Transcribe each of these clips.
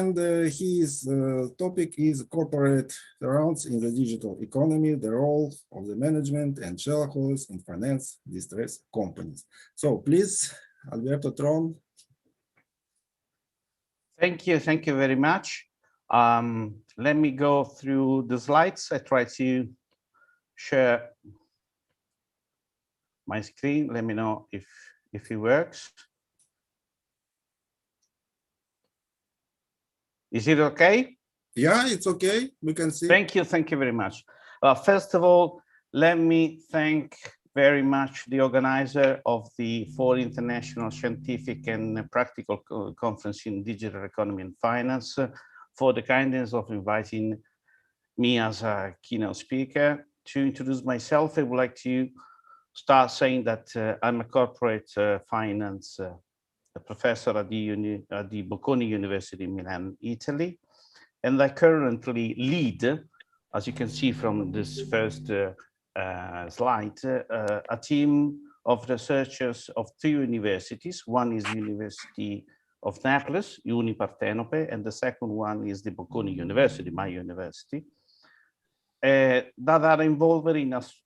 and his topic is corporate rounds in the digital economy, the role of the management and shareholders in finance distressed companies. So please, Alberto Tron. Thank you very much. Let me go through the slides. I try to share my screen. Let me know if it works. Is it okay? Yeah, it's okay. We can see. Thank you very much. First of all, let me thank very much the organizer of the 4th International Scientific and Practical Conference in Digital Economy and Finance for the kindness of inviting me as a keynote speaker. To introduce myself, I would like to start saying that I'm a corporate finance professor at the Bocconi University in Milan, Italy. And I currently lead, as you can see from this first slide, a team of researchers of 2 universities. One is the University of Naples, Unipartenope, and the second one is the Bocconi University, my university, that are involved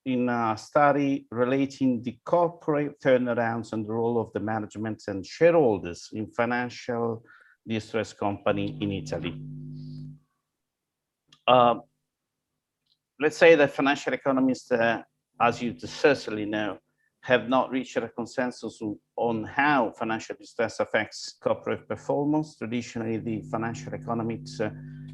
in a study relating the corporate turnarounds and the role of the management and shareholders in financial distressed company in Italy. Let's say that financial economists, as you certainly know, have not reached a consensus on how financial distress affects corporate performance. Traditionally, the financial economics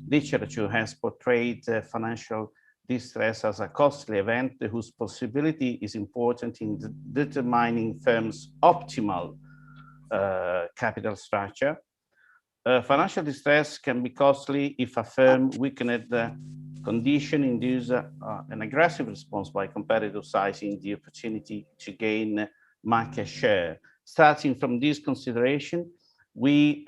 literature has portrayed financial distress as a costly event whose possibility is important in determining firms' optimal capital structure. Financial distress can be costly if a firm weakened condition induce an aggressive response by competitors seizing the opportunity to gain market share. Starting from this consideration, we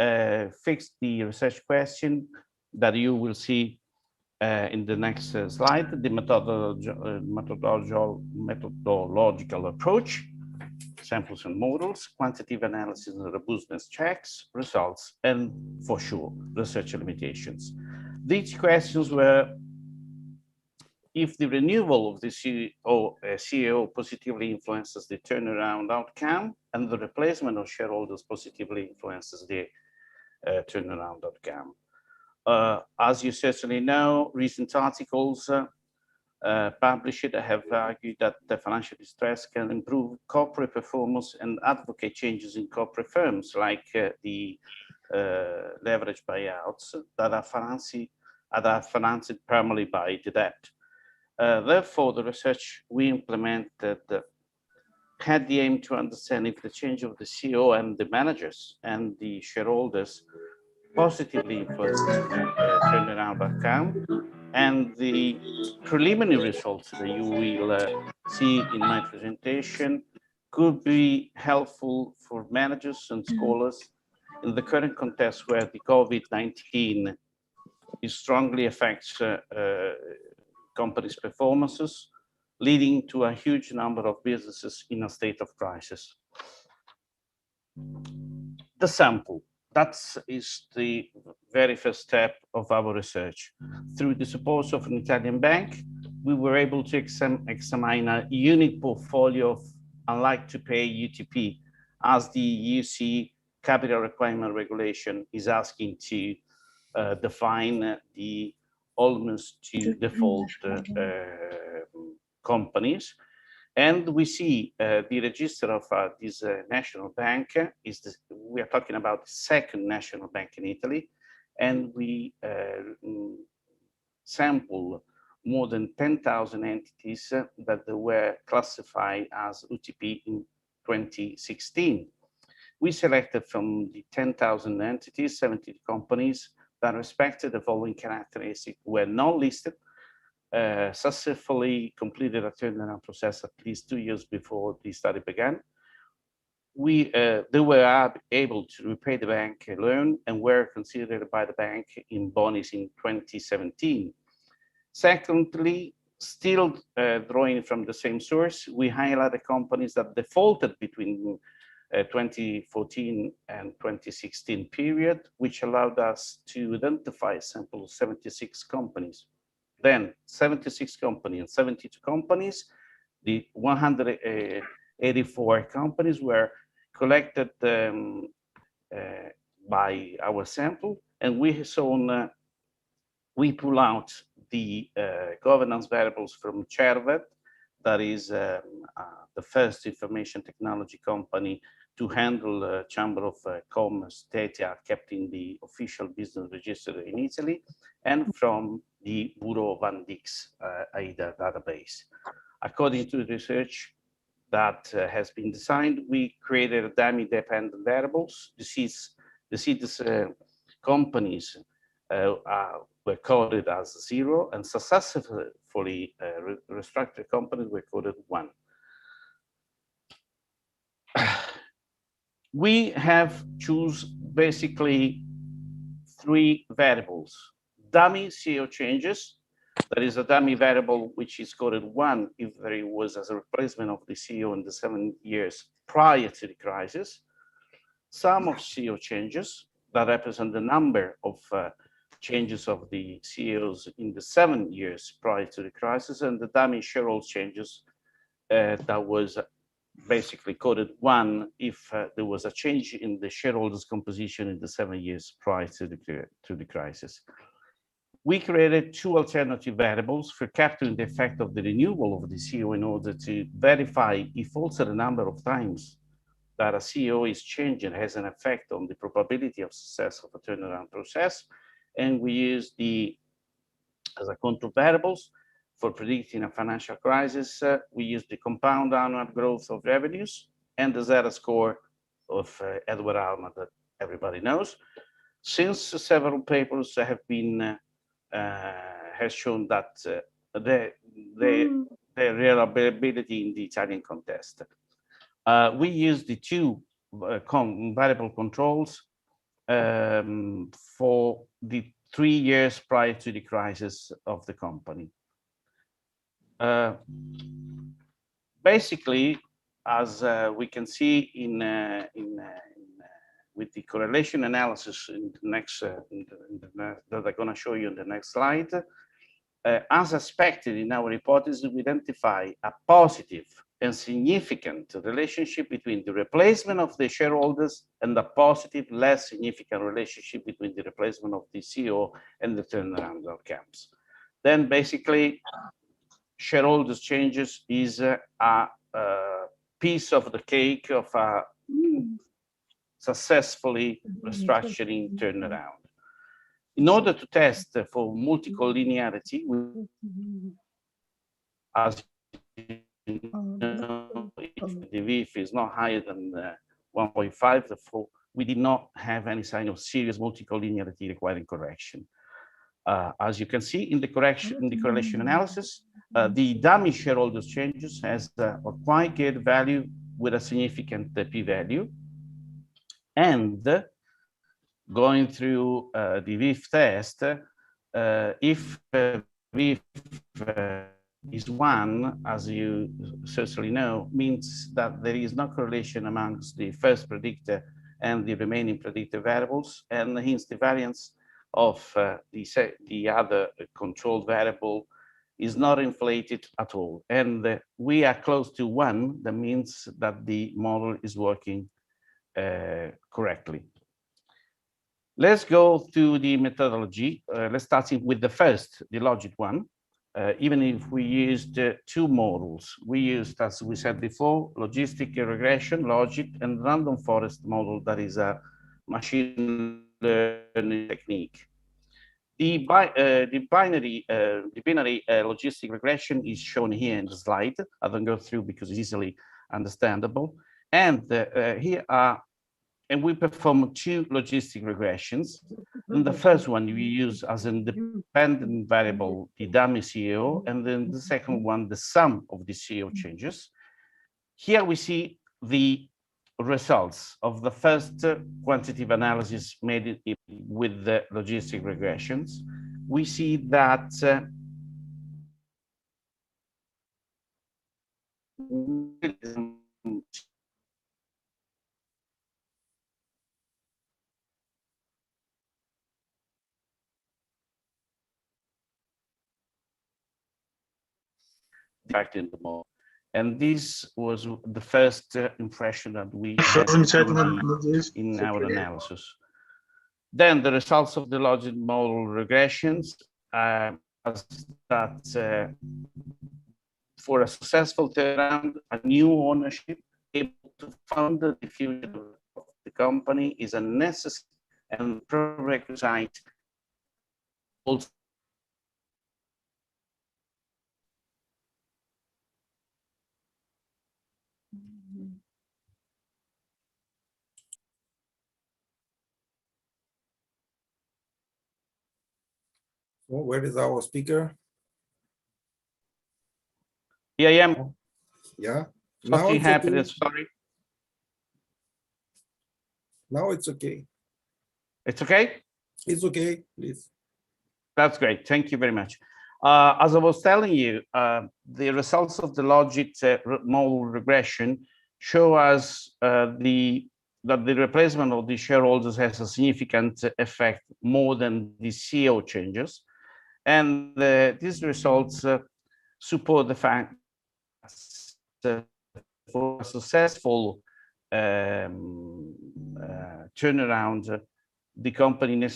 fixed the research question that you will see in the next slide, the methodological approach, samples and models, quantitative analysis and robustness checks, results, and for sure, research limitations. These questions were: if the renewal of the CEO positively influences the turnaround outcome, and the replacement of shareholders positively influences the turnaround outcome. As you certainly know, recent articles published have argued that the financial distress can improve corporate performance and advocate changes in corporate firms, like the leverage buyouts that are financed primarily by the debt. Therefore, the research we implemented had the aim to understand if the change of the CEO and the managers and the shareholders positively influence the turnaround outcome, and the preliminary results that you will see in my presentation could be helpful for managers and scholars in the current context where the COVID-19 strongly affects companies' performances, leading to a huge number of businesses in a state of crisis. The sample. That is the very first step of our research. Through the support of an Italian bank, we were able to examine a unique portfolio of unlike to pay UTP, as the UC capital requirement regulation is asking to define the almost to default companies. And we see the register of this national bank we are talking about the second national bank in Italy, and we sample more than 10,000 entities that were classified as UTP in 2016. We selected from the 10,000 entities, 70 companies that respected the following characteristics: were not listed, successfully completed a turnaround process at least 2 years before the study began. They were able to repay the bank loan and were considered by the bank in bonus in 2017. Secondly, still drawing from the same source, we highlighted companies that defaulted between 2014 and 2016 period, which allowed us to identify a sample of 76 companies. Then 76 companies and 72 companies, the 184 companies were collected by our sample, and we pull out the governance variables from CERVET, that is the first information technology company to handle Chamber of Commerce data kept in the official business register in Italy, and from the Bureau van Dix AIDA database. According to the research that has been designed, we created a dummy-dependent variables. These companies were coded as 0, and successfully restructured companies were coded 1. We have choose basically 3 variables. Dummy CEO changes. That is a dummy variable which is coded 1 if there was as a replacement of the CEO in the 7 years prior to the crisis. Sum of CEO changes that represent the number of changes of the CEOs in the 7 years prior to the crisis, and the dummy shareholder changes that was basically coded 1 if there was a change in the shareholders composition in the 7 years prior to the crisis. We created 2 alternative variables for capturing the effect of the renewal of the CEO in order to verify if also the number of times that a CEO is changing has an effect on the probability of success of a turnaround process. And we use as a control variables for predicting a financial crisis, we use the compound annual growth of revenues and the Z score of Edward Alma that everybody knows. Since several papers have been has shown that the reliability in the Italian context. We use the 2 variable controls for the 3 years prior to the crisis of the company. Basically, as we can see with the correlation analysis in the next that I'm going to show you in the next slide, as expected in our hypothesis, we identify a positive and significant relationship between the replacement of the shareholders and the positive, less significant relationship between the replacement of the CEO and the turnaround outcomes. Then basically, shareholders changes is a piece of the cake of a successfully restructuring turnaround. In order to test for multicollinearity, as you know, if the VIF is not higher than 1.5, therefore we did not have any sign of serious multicollinearity requiring correction. As you can see in the correlation analysis, the dummy shareholders changes has a quite good value with a significant p-value. And going through the VIF test, if VIF is 1, as you certainly know, means that there is no correlation amongst the first predictor and the remaining predictor variables, and hence the variance of the other controlled variable is not inflated at all. And we are close to 1, that means that the model is working correctly. Let's go to the methodology. Let's start with the logic one. Even if we used 2 models, we used, as we said before, logistic regression, logic, and random forest model that is a machine learning technique. The binary logistic regression is shown here in the slide. I don't go through because it's easily understandable. And we perform 2 logistic regressions. And the first one we use as an independent variable, the dummy CEO, and then the second one, the sum of the CEO changes. Here we see the results of the first quantitative analysis made with the logistic regressions. We see that fact in the model. And this was the first impression that we had in our analysis. Then the results of the logic model regressions that for a successful turnaround, a new ownership able to fund the future of the company is a necessary and prerequisite. Also, So where is our speaker? here I am. Yeah. Something happened. Okay. Sorry. Now it's okay. It's okay? It's okay, please. That's great. Thank you very much. As I was telling you, the results of the logic model regression show us that the replacement of the shareholders has a significant effect more than the CEO changes. And these results support the fact that for a successful turnaround, the company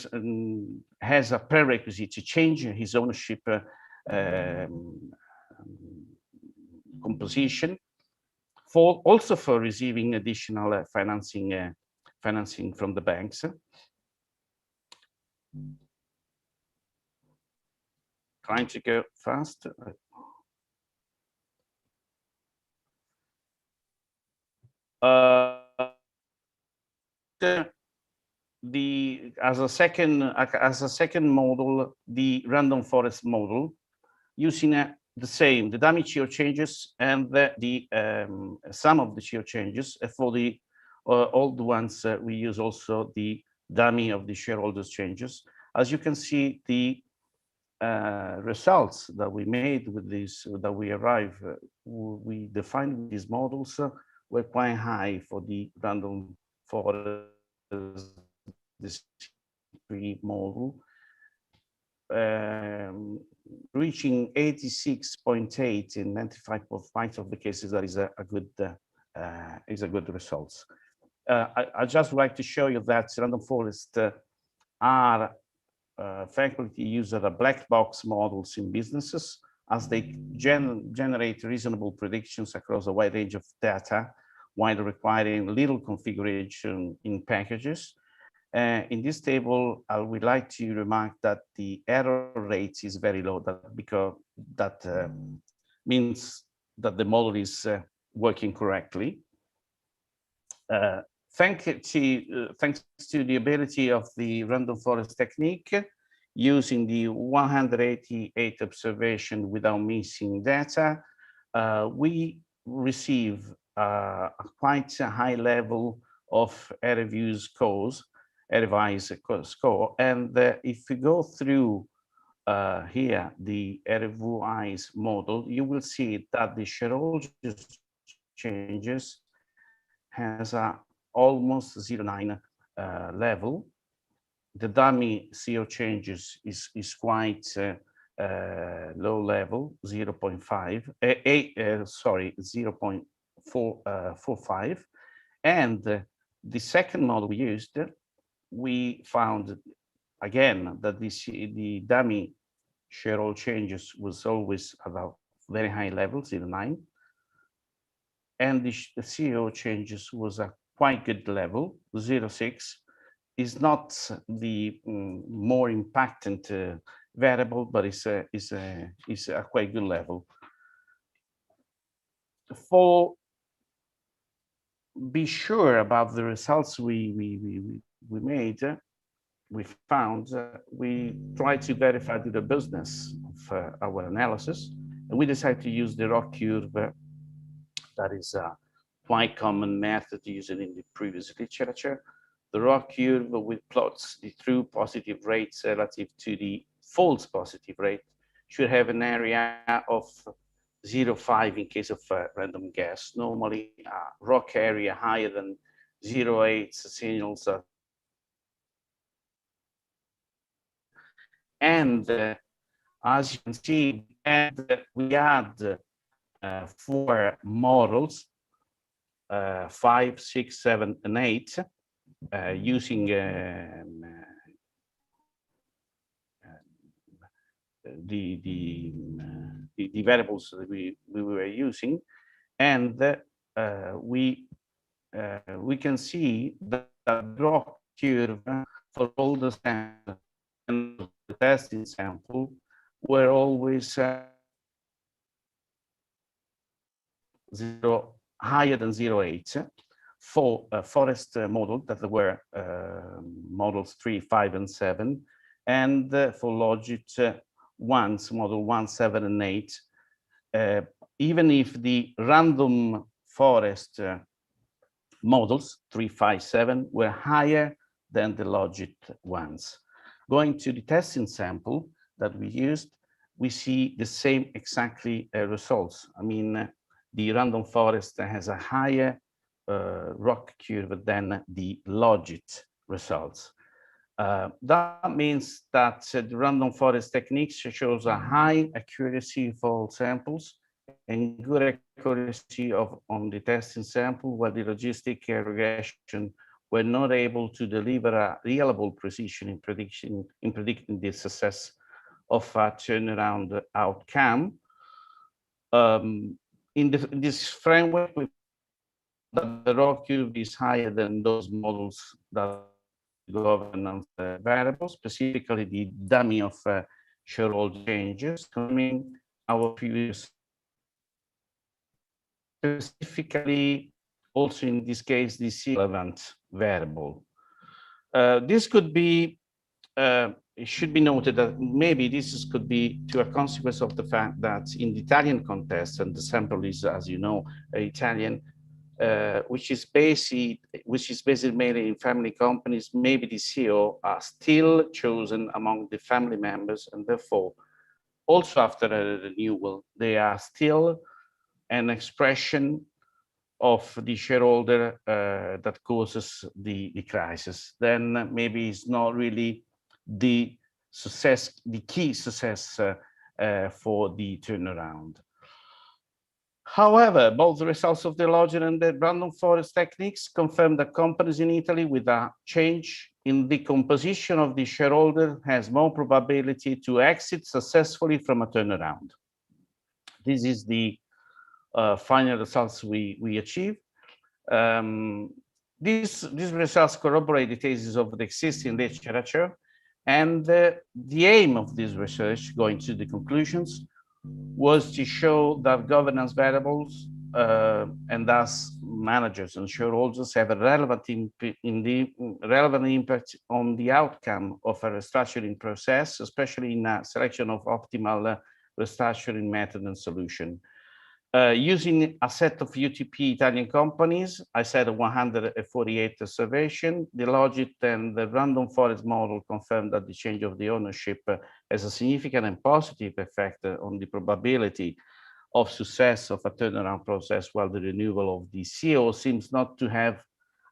has a prerequisite to change his ownership composition, also for receiving additional financing from the banks. Trying to go fast. As a second model, the random forest model, using the dummy CEO changes and the sum of the CEO changes. For the old ones, we use also the dummy of the shareholders changes. As you can see, the results that we made with this, that we defined with these models were quite high for the random forest model, reaching 86.8 in 95.5 of the cases. That is a good result. I just like to show you that random forests are frequently used as black box models in businesses, as they generate reasonable predictions across a wide range of data while requiring little configuration in packages. In this table, I would like to remark that the error rate is very low, because that means that the model is working correctly. Thanks to the ability of the random forest technique, using the 188 observation without missing data, we receive a quite high level of error score. And if we go through here the error model, you will see that the shareholders changes has a almost 0.9 level. The dummy CEO changes is quite low level, 0.5, 0.45. And the second model we used, we found again that the dummy shareholder changes was always about very high level, 0.9. And the CEO changes was a quite good level, 0.6. Is not the more impactant variable, but is a quite good level. For be sure about the results we found, we tried to verify the robustness of our analysis, and we decided to use the ROC curve. That is a quite common method used in the previous literature. The ROC curve with plots the true positive rates relative to the false positive rate should have an area of 0.5 in case of random guess. Normally, ROC area higher than 0.8 signals. And as you can see, we add 4 models, 5, 6, 7, and 8, using the variables that we were using, and we can see that the drop curve for all the samples and the testing sample were always higher than 0.8 for a forest model that were models 3, 5, and 7, and for logit ones, model 1, 7, and 8, even if the random forest models 3, 5, 7 were higher than the logit ones. Going to the testing sample that we used, we see the same exactly results. I mean, the random forest has a higher rock curve than the logit results. That means that the random forest techniques shows a high accuracy for samples and good accuracy on the testing sample, where the logistic regression were not able to deliver a reliable precision in predicting the success of a turnaround outcome. In this framework, the rock curve is higher than those models that governance variables, specifically the dummy of shareholder changes, coming our previous, specifically also in this case, the relevant variable. This could be, it should be noted that maybe this could be to a consequence of the fact that in the Italian context, and the sample is, as you know, Italian, which is based mainly in family companies, maybe the CEO are still chosen among the family members, and therefore, also after a renewal, they are still an expression of the shareholder that causes the crisis. Then maybe it's not really the key success for the turnaround. However, both the results of the logit and the random forest techniques confirm that companies in Italy with a change in the composition of the shareholder has more probability to exit successfully from a turnaround. This is the final results we achieved. These results corroborate the thesis of the existing literature, and the aim of this research, going to the conclusions, was to show that governance variables and thus managers and shareholders have a relevant impact on the outcome of a restructuring process, especially in a selection of optimal restructuring method and solution. Using a set of UTP Italian companies, I said 148 observation, the logit and the random forest model confirmed that the change of the ownership has a significant and positive effect on the probability of success of a turnaround process, while the renewal of the CEO seems not to have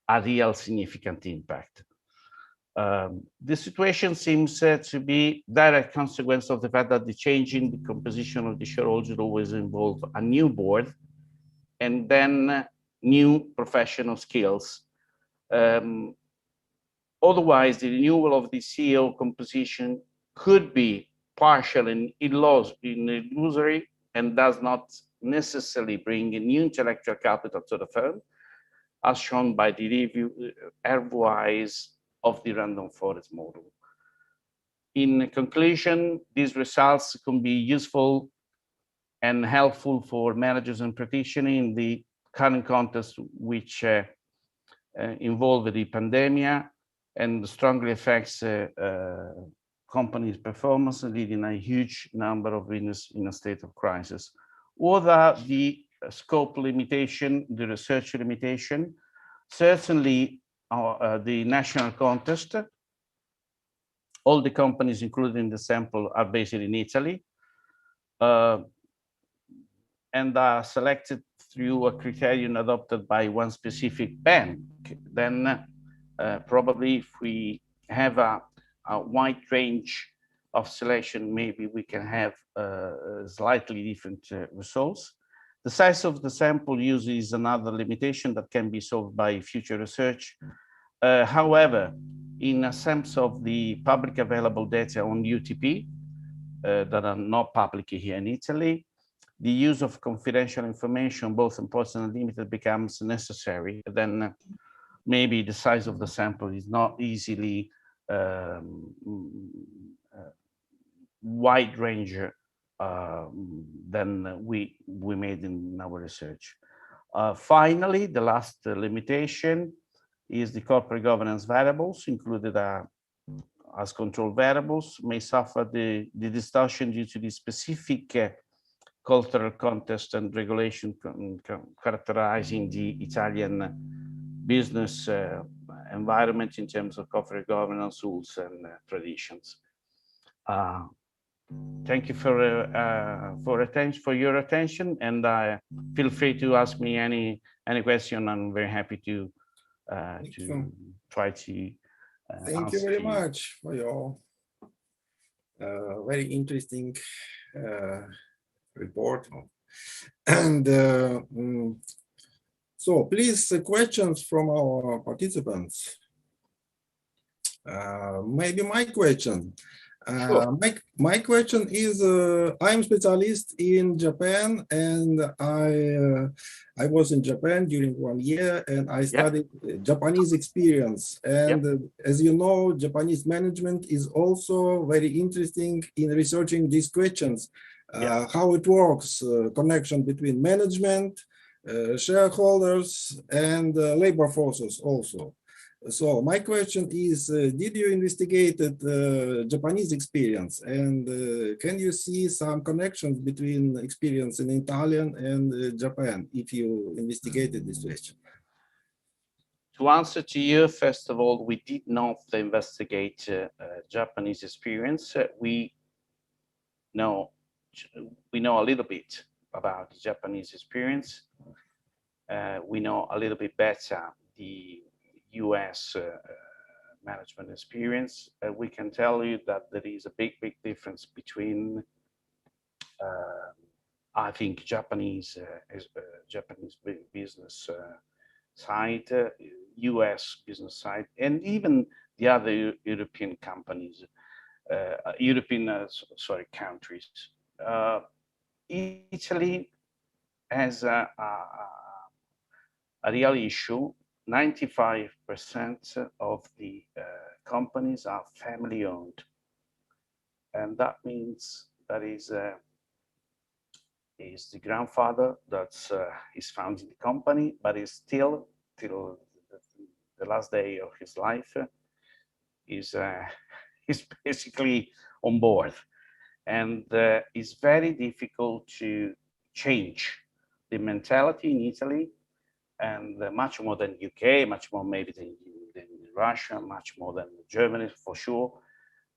a real significant impact. The situation seems to be direct consequence of the fact that the change in the composition of the shareholders always involve a new board and then new professional skills. Otherwise, the renewal of the CEO composition could be partial and illusory and does not necessarily bring a new intellectual capital to the firm, as shown by the review error-wise of the random forest model. In conclusion, these results can be useful and helpful for managers and practitioners in the current context, which involve the pandemic and strongly affects companies' performance, leading a huge number of business in a state of crisis. What are the scope limitation, the research limitation? Certainly, the national context. All the companies included in the sample are based in Italy and are selected through a criterion adopted by one specific bank. Then probably if we have a wide range of selection, maybe we can have slightly different results. The size of the sample used is another limitation that can be solved by future research. However, in a sense of the public available data on UTP that are not public here in Italy, the use of confidential information, both important and limited, becomes necessary. Then maybe the size of the sample is not easily wide range than we made in our research. Finally, the last limitation is the corporate governance variables included as control variables may suffer the distortion due to the specific cultural context and regulation characterizing the Italian business environment in terms of corporate governance rules and traditions. Thank you for your attention, and feel free to ask me any question. I'm very happy to try to thank you very much for your very interesting report. And so please, questions from our participants. Maybe my question. Sure. My question is, I'm specialist in Japan, and I was in Japan during 1 year, and I studied Japanese experience. And as you know, Japanese management is also very interesting in researching these questions, how it works, connection between management, shareholders, and labor forces also. So my question is, did you investigate Japanese experience, and can you see some connections between experience in Italian and Japan if you investigated this question? To answer to you, first of all, we did not investigate Japanese experience. We know a little bit about the Japanese experience. We know a little bit better the US management experience. We can tell you that there is a big difference between, I think, Japanese business side, US business side, and even the other European companies, countries. Italy has a real issue. 95% of the companies are family owned, and that means that is the grandfather that's is founding the company, but is still till the last day of his life is basically on board, and it's very difficult to change the mentality in Italy. And much more than UK, much more maybe than Russia, much more than Germany for sure.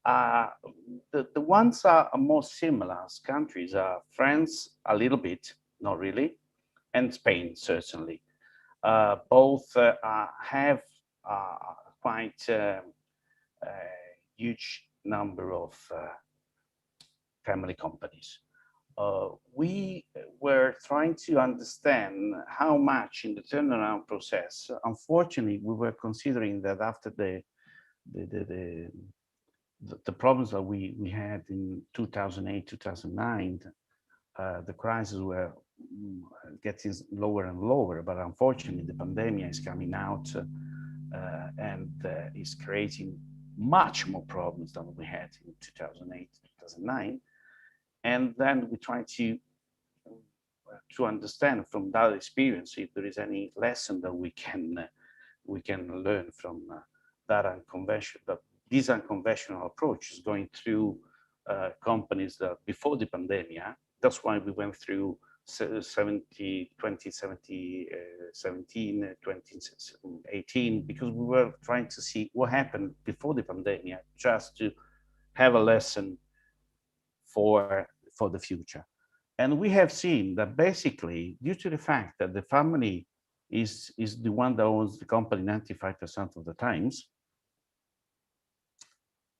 The ones are more similar as countries are France a little bit, not really, and Spain certainly. Both have quite a huge number of family companies. We were trying to understand how much in the turnaround process. Unfortunately, we were considering that after the problems that we had in 2008, 2009, the crises were getting lower and lower. But unfortunately, the pandemic is coming out and is creating much more problems than we had in 2008, 2009. And then we try to understand from that experience if there is any lesson that we can learn from this unconventional approach is going through companies that before the pandemic. That's why we went through 2017, 2018, because we were trying to see what happened before the pandemic, just to have a lesson for the future. And we have seen that basically, due to the fact that the family is the one that owns the company 95% of the times,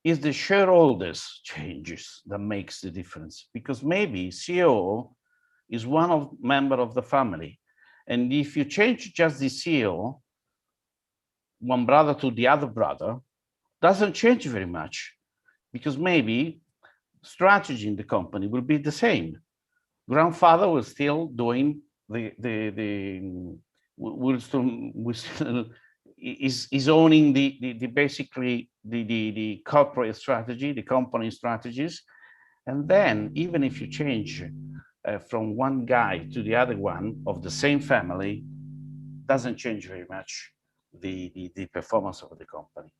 is the shareholders changes that makes the difference. Because maybe CEO is one member of the family. And if you change just the CEO, one brother to the other brother, doesn't change very much, because maybe strategy in the company will be the same. Grandfather was still doing is owning basically the corporate strategy, the company strategies. And then even if you change from one guy to the other one of the same family, doesn't change very much the performance of the company.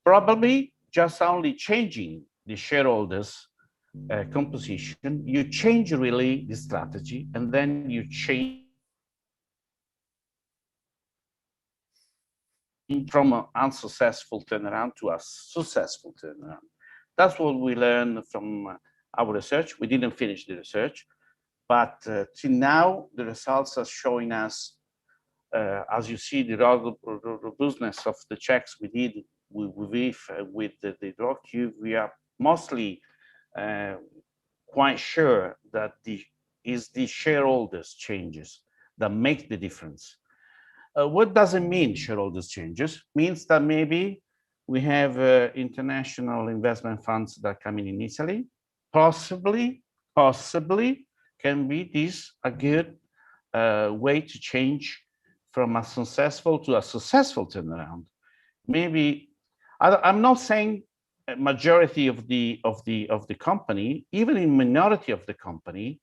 Probably just only changing the shareholders composition, you change really the strategy, and then you change from an unsuccessful turnaround to a successful turnaround. That's what we learned from our research. We didn't finish the research, but till now, the results are showing us, as you see, the robustness of the checks we did with the draw cube. We are mostly quite sure that is the shareholders changes that make the difference. What does it mean, shareholders changes? Means that maybe we have international investment funds that are coming in Italy. Possibly can be this a good way to change from a successful to a successful turnaround. Maybe I'm not saying a majority of the company, even in minority of the company,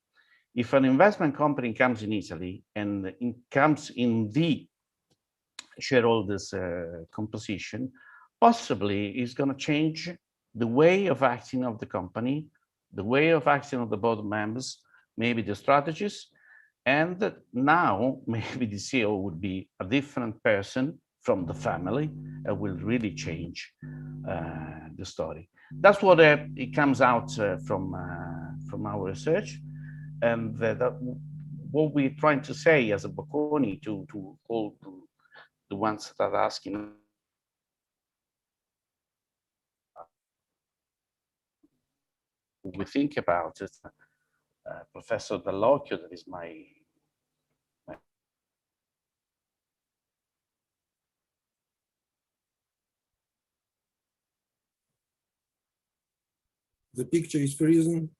if an investment company comes in Italy and it comes in the shareholders composition, possibly is going to change the way of acting of the company, the way of acting of the board members, maybe the strategies, and now maybe the CEO would be a different person from the family and will really change the story. That's what it comes out from our research, and what we're trying to say as a Bocconi to all the ones that are asking. We think about it, Professor Dall'Occhio, that is my The picture is frozen.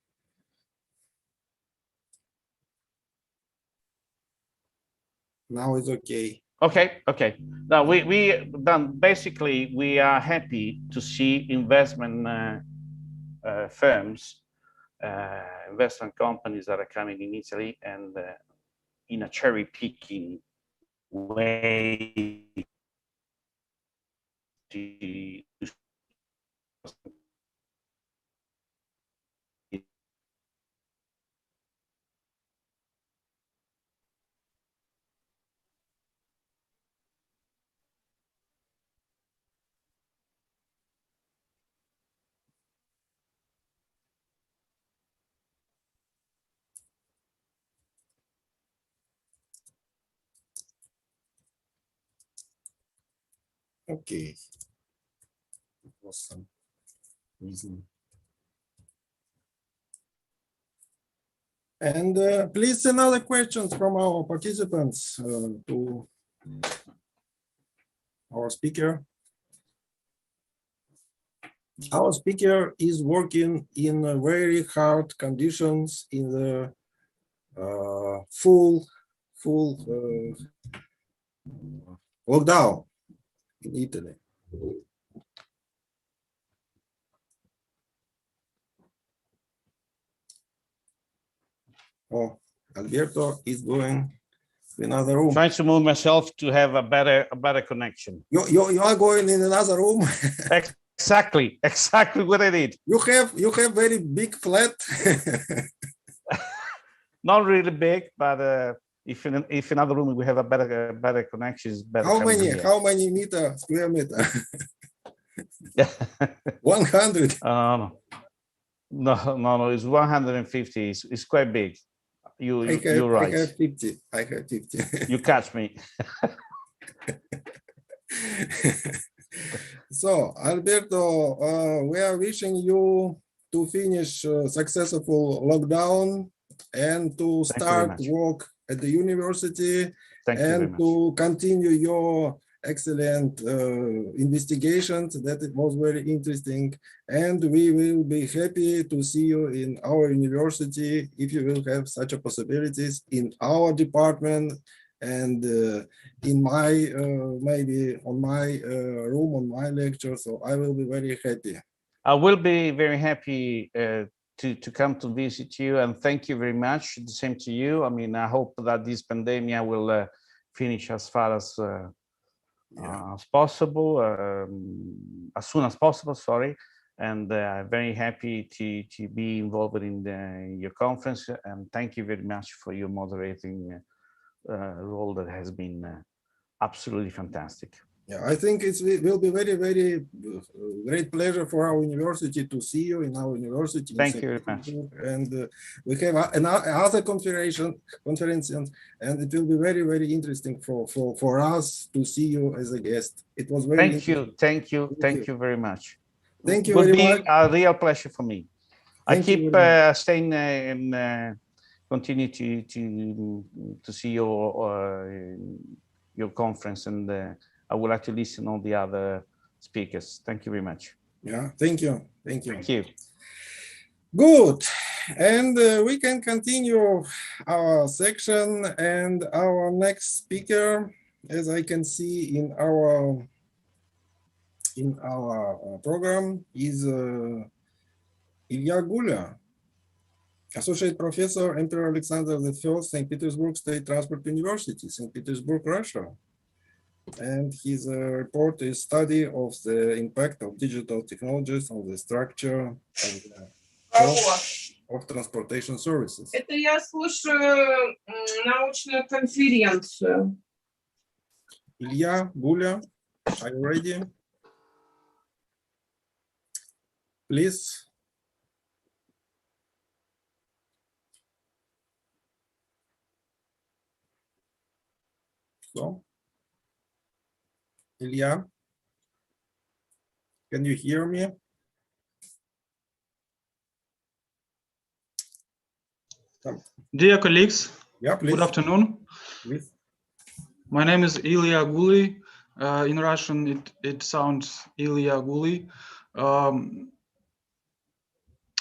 Now it's okay. Okay. Now we done. Basically, we are happy to see investment firms, investment companies that are coming in Italy and in a cherry picking way. Okay. It was some reason. And please send other questions from our participants to our speaker. Our speaker is working in very hard conditions in the full lockdown in Italy. Oh, Alberto is going to another room. Trying to move myself to have a better connection. You are going in another room. Exactly what I did. You have very big flat. Not really big, but if in another room we have a better connection, it's better. How many square meter? 100. No, it's 150. It's quite big. You're right. I have 50. You catch me. So, Alberto, we are wishing you to finish successful lockdown and to start work at the university and to continue your excellent investigations. That it was very interesting, and we will be happy to see you in our university if you will have such a possibilities in our department and in my maybe on my room on my lecture. So I will be very happy. I will be very happy to come to visit you, and thank you very much. The same to you. I mean, I hope that this pandemic will finish as far as possible, as soon as possible. Sorry, and very happy to be involved in your conference. And thank you very much for your moderating role. That has been absolutely fantastic. Yeah, I think it will be very, very great pleasure for our university to see you in our university. Thank you very much. And we have another conference, and it will be very, very interesting for us to see you as a guest. It was very Thank you very much. Thank you very much. A real pleasure for me. I keep staying and continue to see your conference, and I would like to listen to all the other speakers. Thank you very much. Yeah, thank you. Thank you. Thank you. Good. And we can continue our section, and our next speaker, as I can see in our program, is Ilya Gulya, Associate Professor, Emperor Alexander I, St. Petersburg State Transport University, St. Petersburg, Russia. And his report is study of the impact of digital technologies on the structure of transportation services. Это я слушаю научную конференцию. Ilya Gulya, are you ready? Please. So, Ilya, can you hear me? Dear colleagues, yeah, please. Good afternoon. Please. My name is Ilya Guli. In Russian, it sounds Ilya Guli.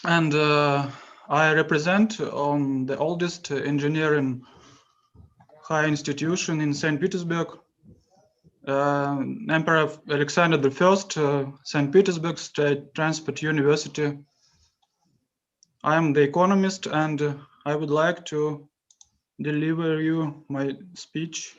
And I represent the oldest engineering high institution in St. Petersburg, Emperor Alexander I, St. Petersburg State Transport University. I am the economist, and I would like to deliver you my speech.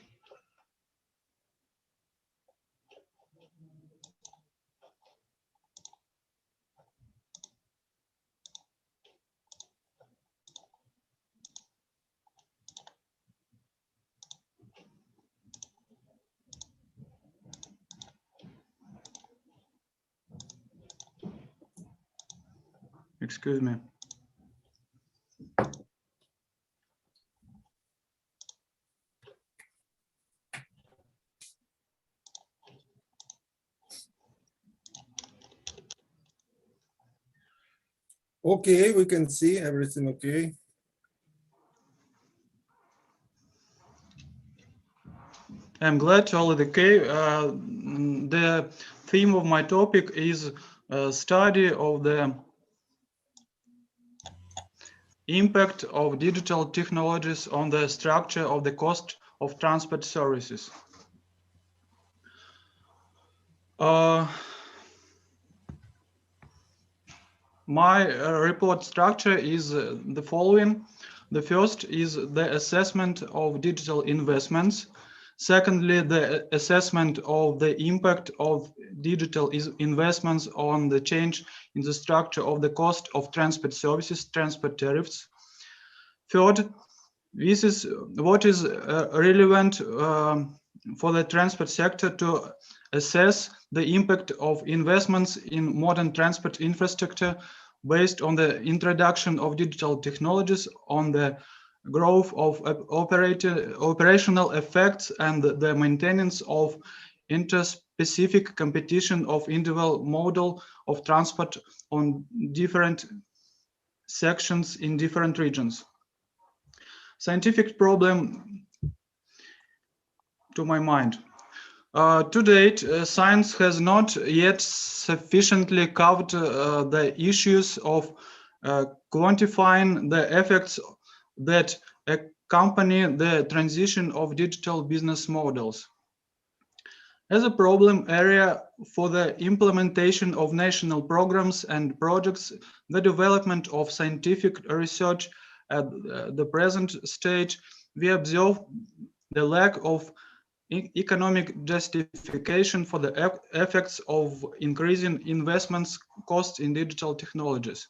Excuse me. Okay, we can see everything okay. I'm glad all is okay. The theme of my topic is a study of the impact of digital technologies on the structure of the cost of transport services. My report structure is the following. The first is the assessment of digital investments. Secondly, the assessment of the impact of digital investments on the change in the structure of the cost of transport services, transport tariffs. Third, this is what is relevant for the transport sector to assess the impact of investments in modern transport infrastructure based on the introduction of digital technologies on the growth of operational effects and the maintenance of interspecific competition of individual model of transport on different sections in different regions. scientific problem to my mind. To date, science has not yet sufficiently covered the issues of quantifying the effects that accompany the transition of digital business models. As a problem area for the implementation of national programs and projects, the development of scientific research at the present stage, we observe the lack of economic justification for the effects of increasing investments costs in digital technologies.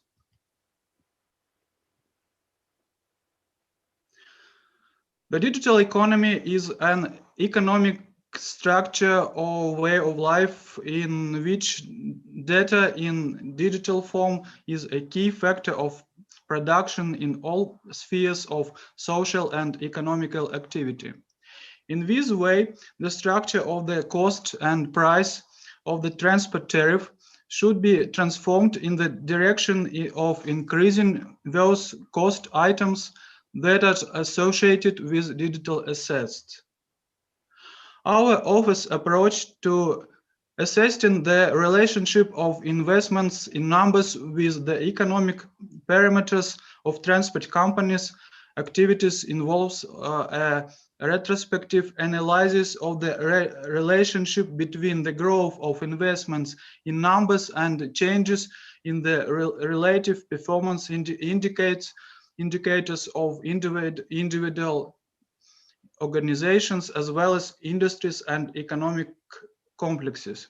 The digital economy is an economic structure or way of life in which data in digital form is a key factor of production in all spheres of social and economical activity. In this way, the structure of the cost and price of the transport tariff should be transformed in the direction of increasing those cost items that are associated with digital assets. Our office approach to assessing the relationship of investments in numbers with the economic parameters of transport companies' activities involves a retrospective analysis of the relationship between the growth of investments in numbers and changes in the relative performance indicators of individual organizations as well as industries and economic complexes.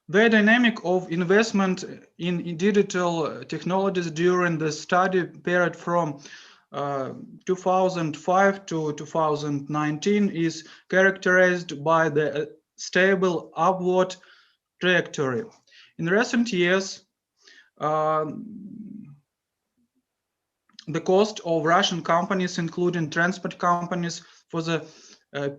The dynamic of investment in digital technologies during the study period from 2005 to 2019 is characterized by the stable upward trajectory. In recent years, the cost of Russian companies, including transport companies, for the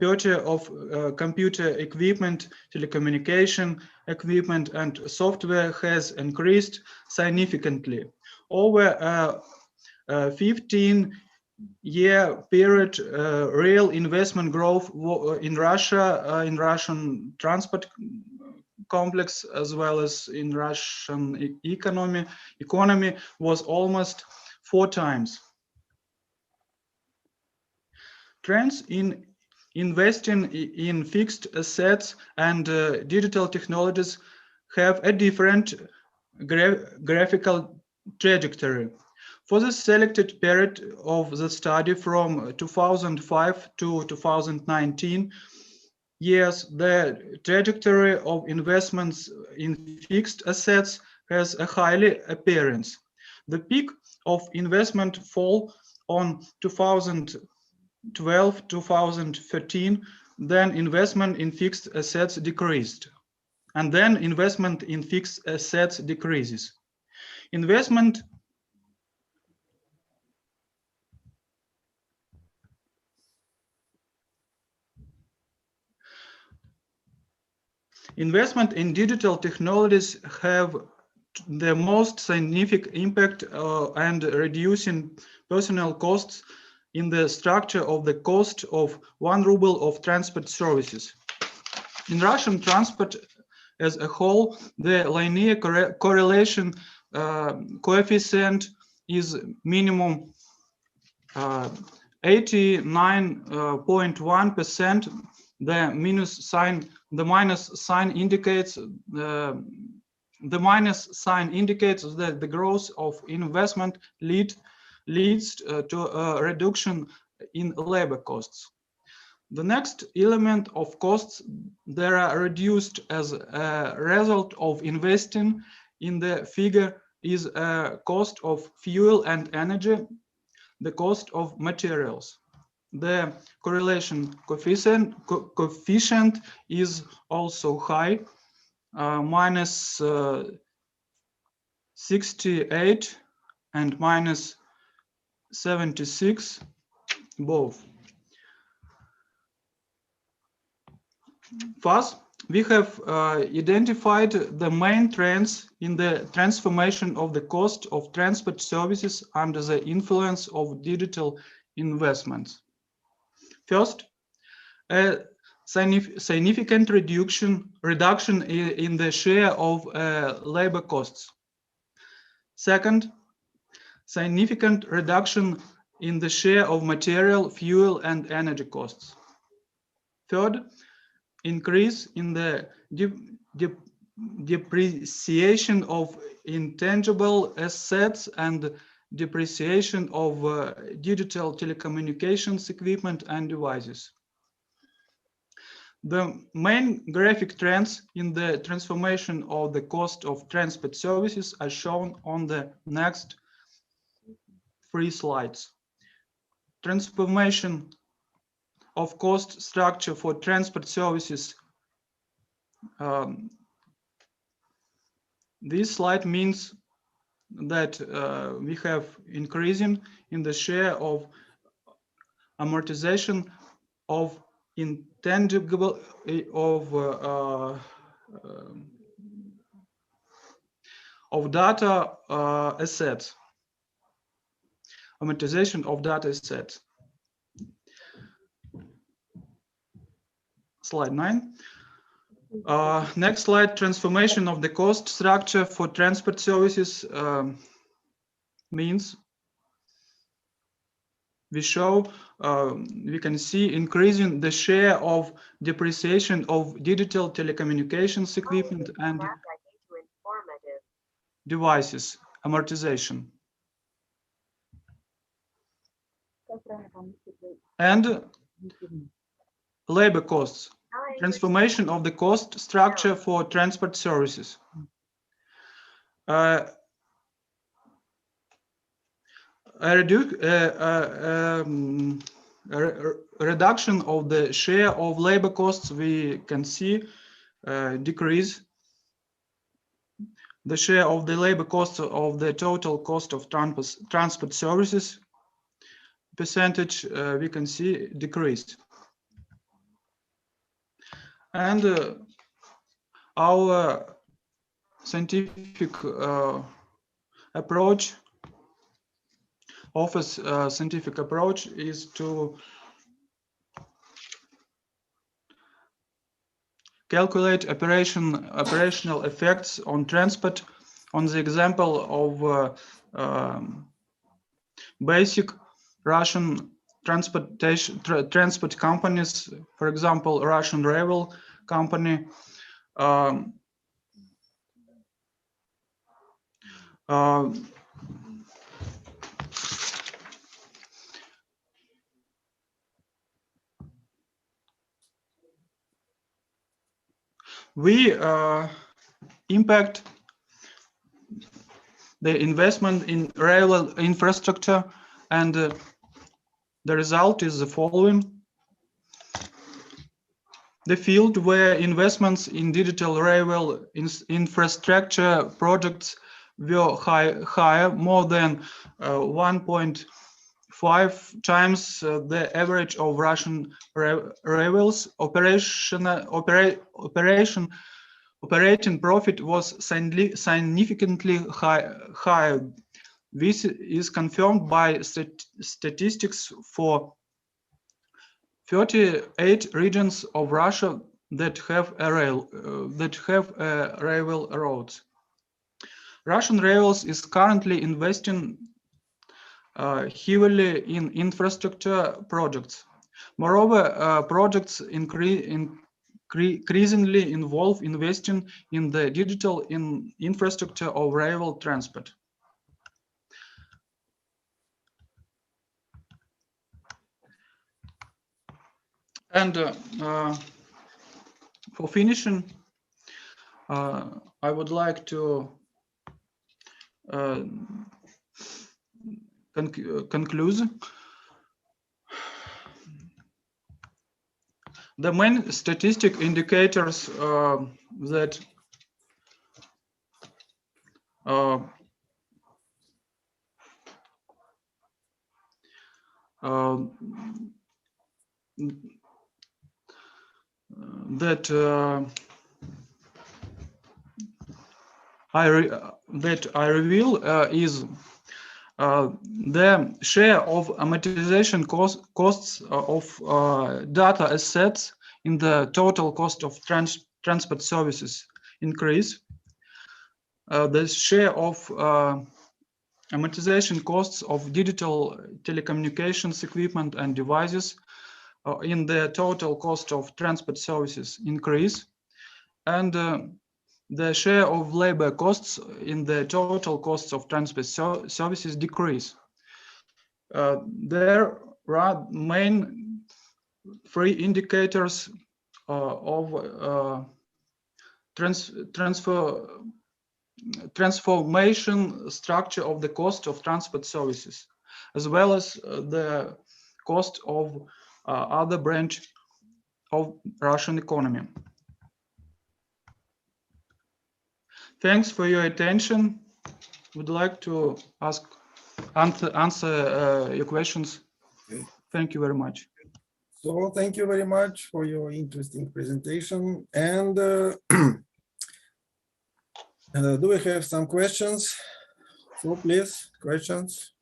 purchase of computer equipment, telecommunication equipment, and software has increased significantly. Over a 15-year period, real investment growth in Russia, in Russian transport complex, as well as in Russian economy was almost 4 times. Trends in investing in fixed assets and digital technologies have a different graphical trajectory. For the selected period of the study from 2005 to 2019 years, the trajectory of investments in fixed assets has a highly appearance. The peak of investment fall on 2012-2013, then investment in fixed assets decreased, and then investment in fixed assets decreases. Investment in digital technologies have the most significant impact and reducing personnel costs in the structure of the cost of 1 ruble of transport services. In Russian transport as a whole, the linear correlation coefficient is minimum 89.1%. The minus sign indicates that the growth of investment leads to a reduction in labor costs. The next element of costs that are reduced as a result of investing in the figure is a cost of fuel and energy, the cost of materials. The correlation coefficient is also high, minus 68 and minus 76 both. Thus, we have identified the main trends in the transformation of the cost of transport services under the influence of digital investments. First, a significant reduction in the share of labor costs. Second, significant reduction in the share of material, fuel, and energy costs. Third, increase in the depreciation of intangible assets and depreciation of digital telecommunications equipment and devices. The main graphic trends in the transformation of the cost of transport services are shown on the next 3 slides. Transformation of cost structure for transport services. This slide means that we have increasing in the share of amortization of intangible of data assets, amortization of data assets. Slide 9. Next slide, transformation of the cost structure for transport services means we can see increasing the share of depreciation of digital telecommunications equipment and devices, amortization. And labor costs, transformation of the cost structure for transport services. A reduction of the share of labor costs, we can see decrease the share of the labor costs of the total cost of transport services percentage, we can see decreased. And our scientific approach scientific approach is to calculate operational effects on transport on the example of basic Russian transport companies, for example, Russian Rail company. We impact the investment in rail infrastructure, and the result is the following. The field where investments in digital rail infrastructure projects were higher, more than 1.5 times the average of Russian railways. Operating profit was significantly higher. This is confirmed by statistics for 38 regions of Russia that have railroads. Russian Rails is currently investing heavily in infrastructure projects. Moreover, projects increasingly involve investing in the digital infrastructure of rail transport. And for finishing, I would like to conclude. The main statistic indicators that I reveal is the share of amortization costs of data assets in the total cost of transport services increase. The share of amortization costs of digital telecommunications equipment and devices in the total cost of transport services increase, and the share of labor costs in the total costs of transport services decrease. There are main three indicators of transformation structure of the cost of transport services, as well as the cost of other branch of Russian economy. Thanks for your attention. Would like to answer your questions. Okay. Thank you very much. So thank you very much for your interesting presentation. And do we have some questions? So please, questions.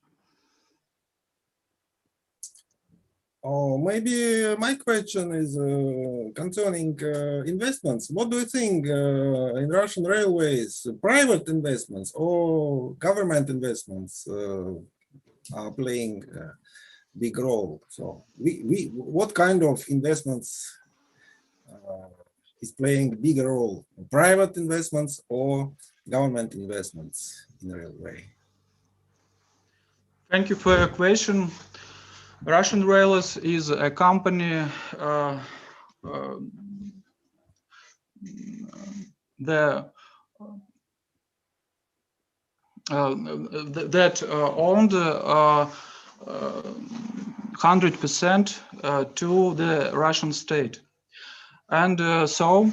Oh, maybe my question is concerning investments. What do you think in Russian railways, private investments or government investments are playing a big role? So what kind of investments is playing a bigger role, private investments or government investments in railway? Thank you for your question. Russian Railways is a company that owned 100% to the Russian state, and so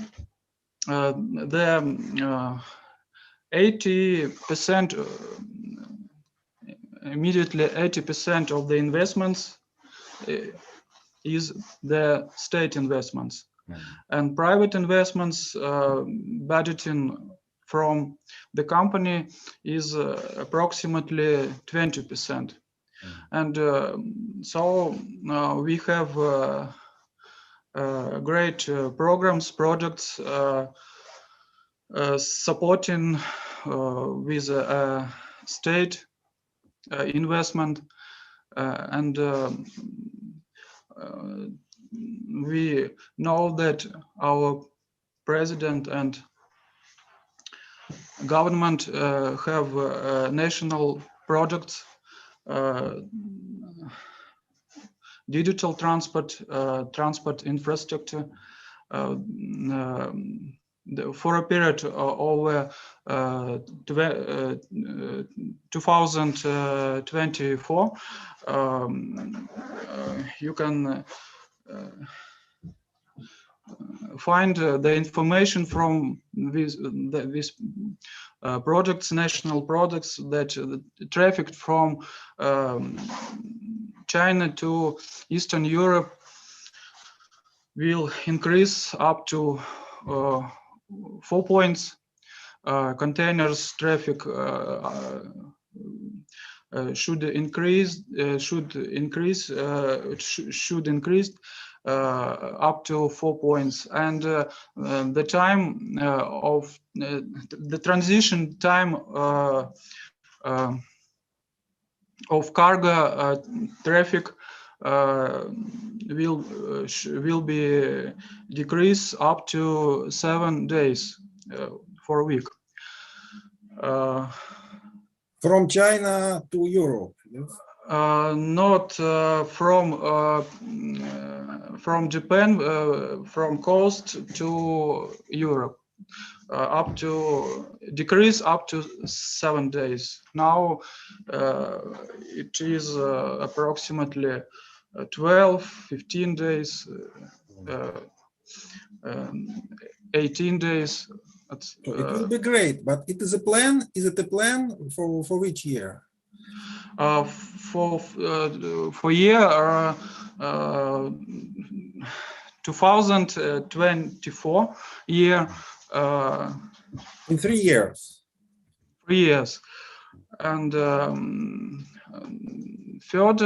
the 80%. Immediately 80% of the investments is the state investments, and private investments budgeting from the company is approximately 20%. And so we have great programs, projects supporting with state investment, and we know that our president and government have national projects, digital transport infrastructure, for a period over 2024. You can find the information from these projects, national projects, that the traffic from China to Eastern Europe will increase up to 4 points. Containers traffic should increase up to 4 points, and the time of the transition time of cargo traffic will be decreased up to 7 days for a week. From China to Europe? Yes? Not from Japan, from coast to Europe, up to decrease up to 7 days. Now it is approximately 12-15 days, 18 days. So it will be great, but it is a plan. Is it a plan for which year? For year 2024 year. In 3 years. 3 years. And third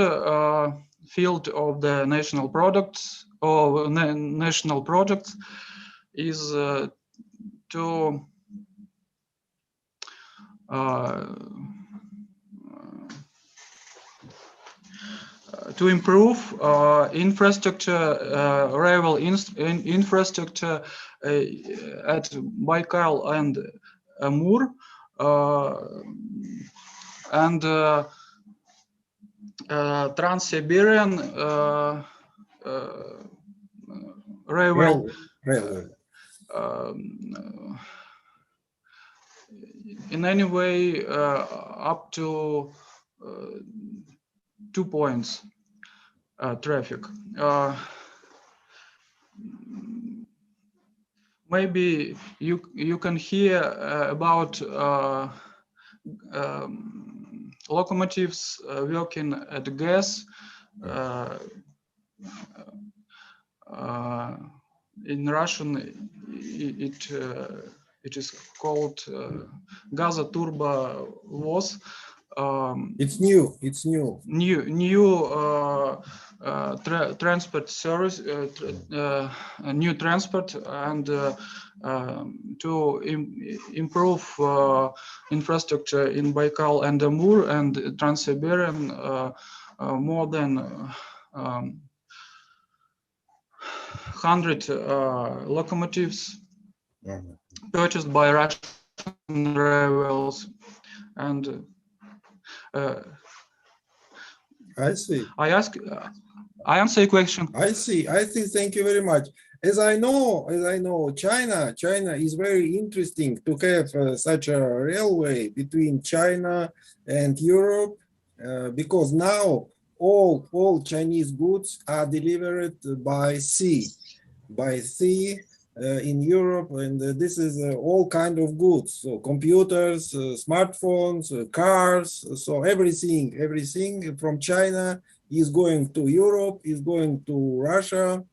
field of the national products or national projects is to improve infrastructure, rail infrastructure at Baikal and Amur, and Trans-Siberian railway. In any way, up to 2 points traffic. Maybe you can hear about locomotives working at gas. In Russian, it is called газотурбовоз. It's new. New transport service, new transport, and to improve infrastructure in Baikal and Amur and Trans-Siberian, more than 100 locomotives purchased by Russian railways. And I see. I answer your question. I see. Thank you very much. As I know, China is very interesting to have such a railway between China and Europe, because now all Chinese goods are delivered by sea in Europe, and this is all kind of goods. So computers, smartphones, cars. So everything from China is going to Europe, is going to Russia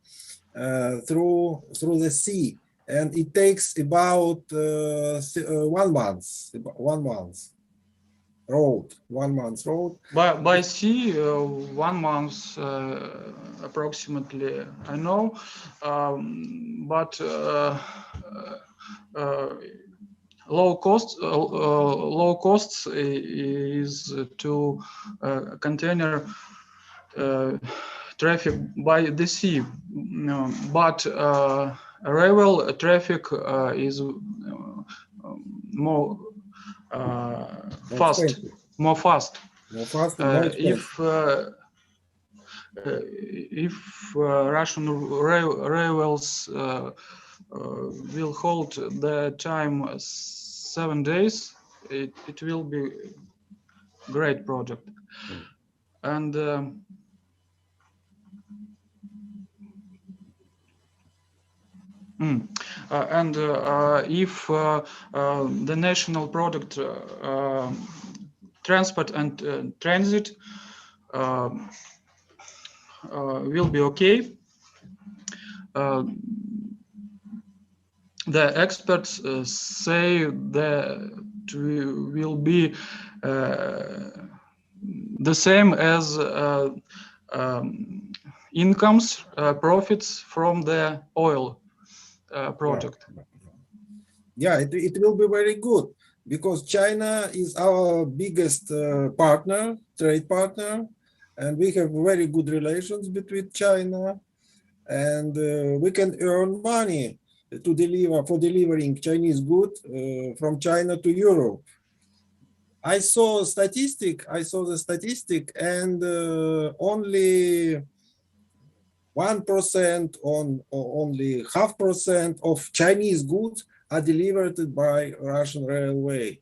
through the sea, and it takes about 1 month. 1 month road. By sea, 1 month approximately, I know, but low costs is to container traffic by the sea, but rail traffic is more fast. If Russian railways will hold the time 7 days, it will be great project. And if the national product transport and transit will be okay, the experts say that will be the same as incomes, profits from the oil project. Yeah, it will be very good, because China is our biggest trade partner, and we have very good relations between China, and we can earn money for delivering Chinese goods from China to Europe. I saw the statistic, and only 1% or only 0.5% of Chinese goods are delivered by Russian railway.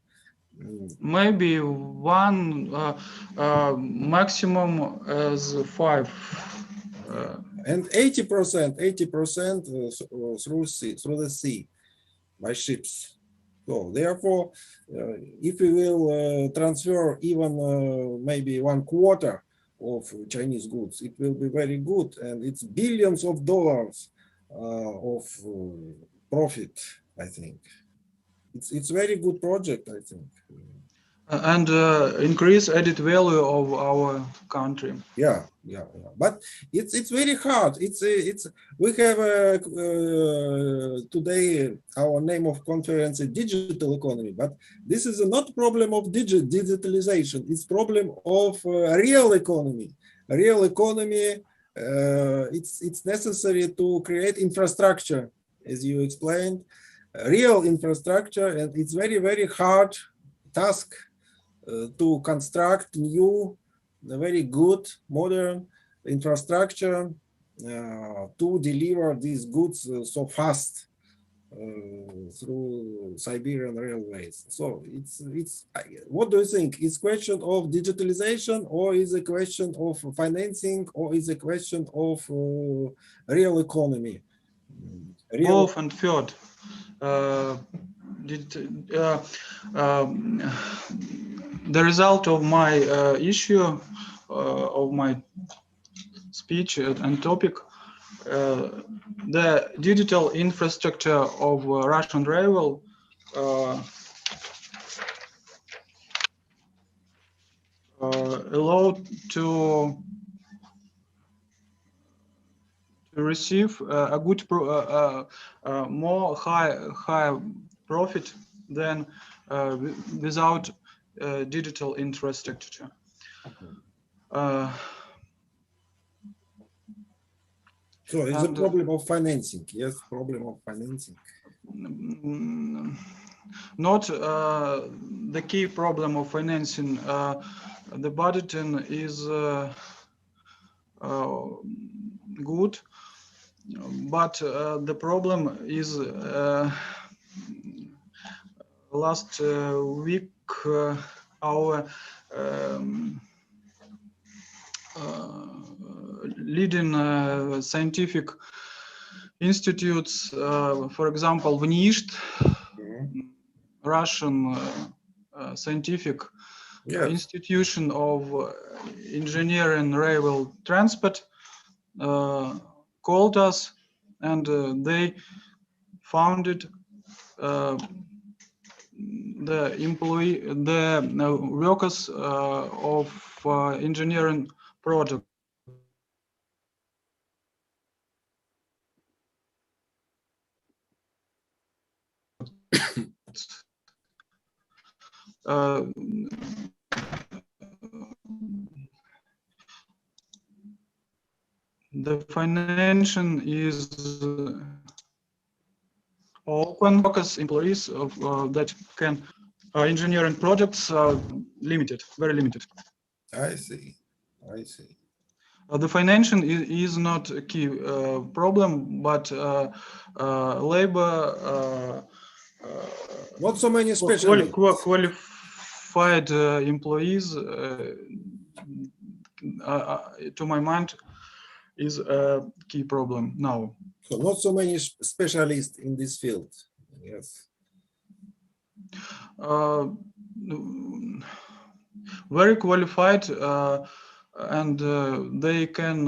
Maybe one, maximum as 5. And 80% through the sea by ships. So therefore, if we will transfer even maybe 1/4 of Chinese goods, it will be very good, and it's billions of dollars of profit, I think. it's very good project, I think. And increase added value of our country. Yeah. But it's very hard. It's we have today our name of conference is digital economy, but this is not problem of digitalization. It's problem of real economy. Real economy. It's necessary to create infrastructure, as you explained, real infrastructure, and it's very hard task to construct new, very good, modern infrastructure to deliver these goods so fast through Siberian railways. So it's what do you think? Is question of digitalization, or is a question of financing, or is a question of real economy? Both and third. The result of my issue, of my speech and topic, the digital infrastructure of Russian railway allowed to receive a good more high profit than without digital infrastructure. So it's a problem of financing. Yes, problem of financing. Not the key problem of financing. The budgeting is good, but the problem is last week our leading scientific institutes, for example, VNIST, Russian scientific institution of engineering railway transport, called us, and they founded the workers of engineering project. The financing is open. Focus employees of that can engineering projects are limited, very limited. I see. The financing is not a key problem, but labor. Not so many specialists. Qualified employees, to my mind, is a key problem now. So not so many specialists in this field. Yes. Very qualified, and they can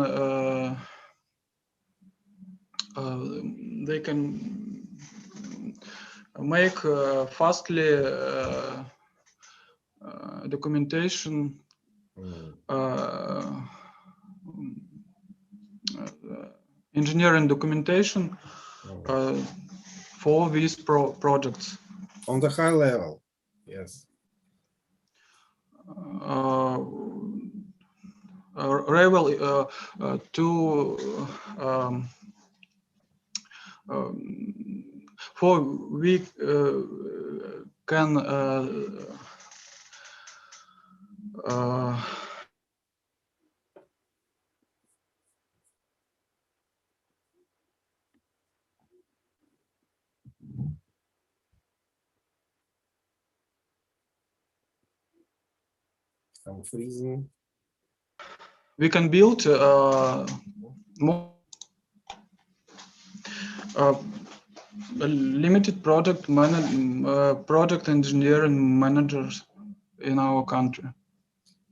make fastly documentation, engineering documentation for these projects. On the high level, yes. Railway for we can freezing. We can build more limited project engineering managers in our country.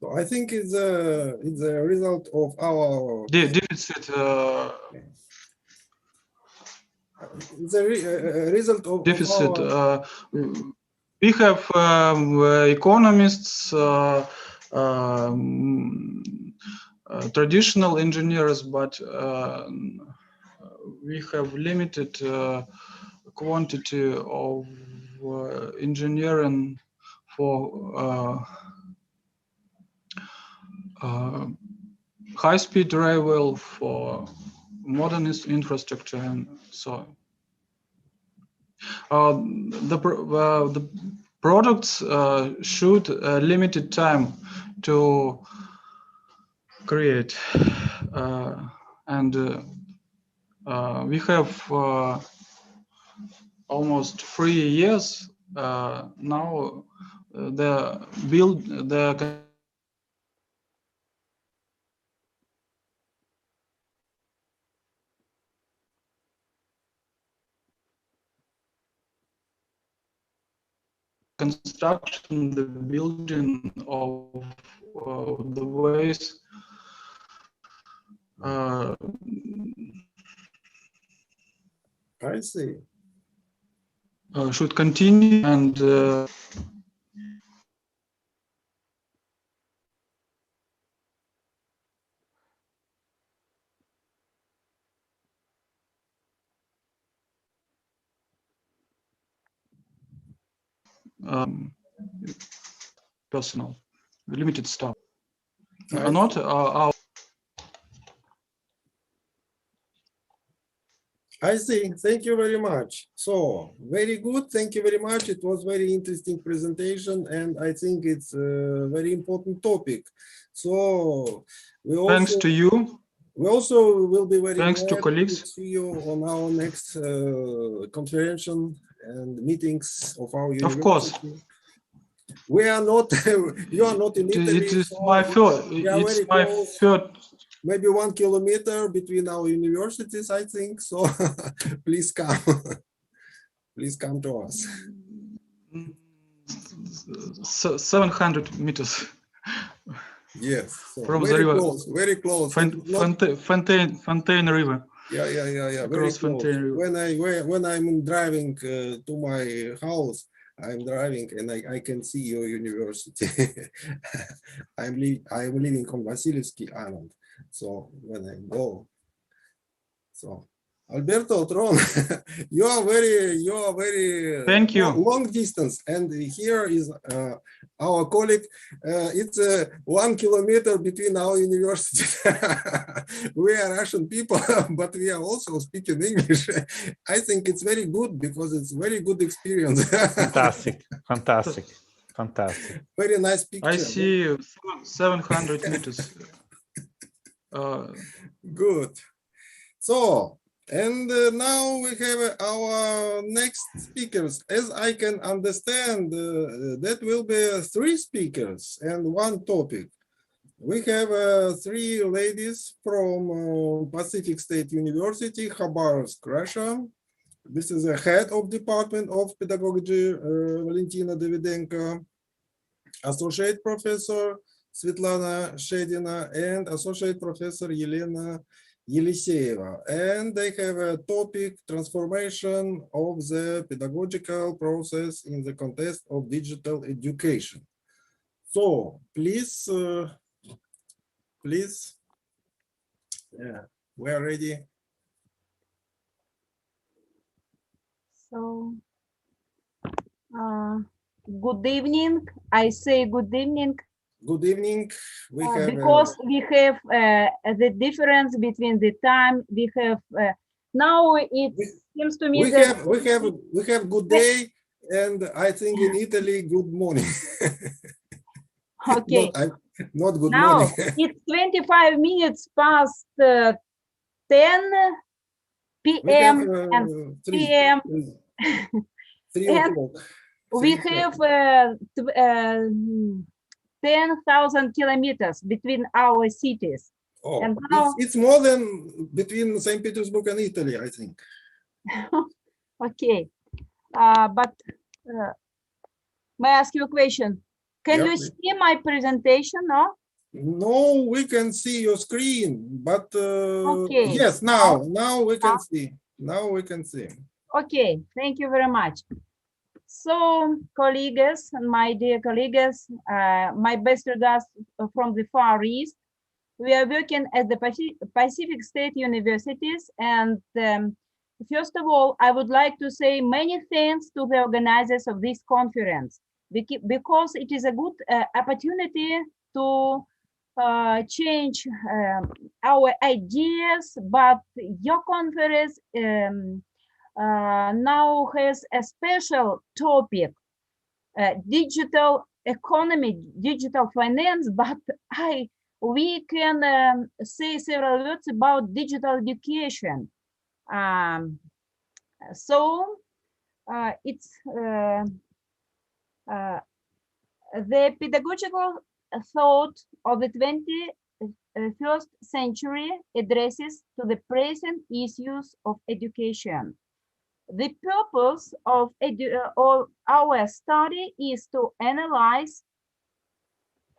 So I think it's a result of our deficit. the result of deficit. our, We have economists, traditional engineers, but we have limited quantity of engineering for high-speed railway, for modern infrastructure, and so the products should limited time to create, and we have almost 3 years now. The construction, the building of the ways I see. Should continue, and personal, limited staff, not our. I see. Thank you very much. So very good. Thank you very much. It was very interesting presentation, and I think it's a very important topic. So we also, Thanks to you. We also will be very Thanks to glad colleagues. to see you on our next conference and meetings of our university. Of course. We are not. You are not in Italy. It is so my first. we are It's very my close. first. Maybe 1 kilometer between our universities, I think. So please come. Please come to us. 700 meters. Yes. So From very the river. close. Very close. Fontaine River. Yeah. Very Across close. Fontaine River. When I'm driving to my house, I'm driving and I can see your university. I'm living on Vasilevsky Island. So when I go, so Alberto Tron, you are very Thank you. long distance, and here is our colleague. It's 1 kilometer between our universities. We are Russian people, but we are also speaking English. I think it's very good because it's very good experience. Fantastic. Very nice picture. I see 700 meters. Good. So, and now we have our next speakers. As I can understand, that will be 3 speakers and 1 topic. We have 3 ladies from Pacific State University, Khabarovsk, Russia. This is the head of Department of Pedagogy, Valentina Davidenko, Associate Professor Svetlana Shedina, and Associate Professor Yelena Yeliseeva. And they have a topic, transformation of the pedagogical process in the context of digital education. So please, yeah, we are ready. So, good evening. I say good evening. Good evening. We have because we have the difference between the time we have now. It seems to me we have good day, and I think in Italy good morning. Okay. Not good Now morning. it's 25 minutes past 10 p.m. and 3 p.m. 3 and o'clock. we have 10,000 kilometers between our cities. Oh, and now, it's more than between St. Petersburg and Italy, I think. okay, but may I ask you a question? Can Yeah, you please. see my presentation? No. No, we can see your screen, but Okay. yes, now we can see. Now we can see. Okay, thank you very much. So, colleagues, my dear colleagues, my best regards from the Far East. We are working at the Pacific State Universities, and first of all, I would like to say many thanks to the organizers of this conference, because it is a good opportunity to change our ideas, but your conference now has a special topic, digital economy, digital finance, but we can say several words about digital education. It's the pedagogical thought of the 21st century addresses to the present issues of education. The purpose of our study is to analyze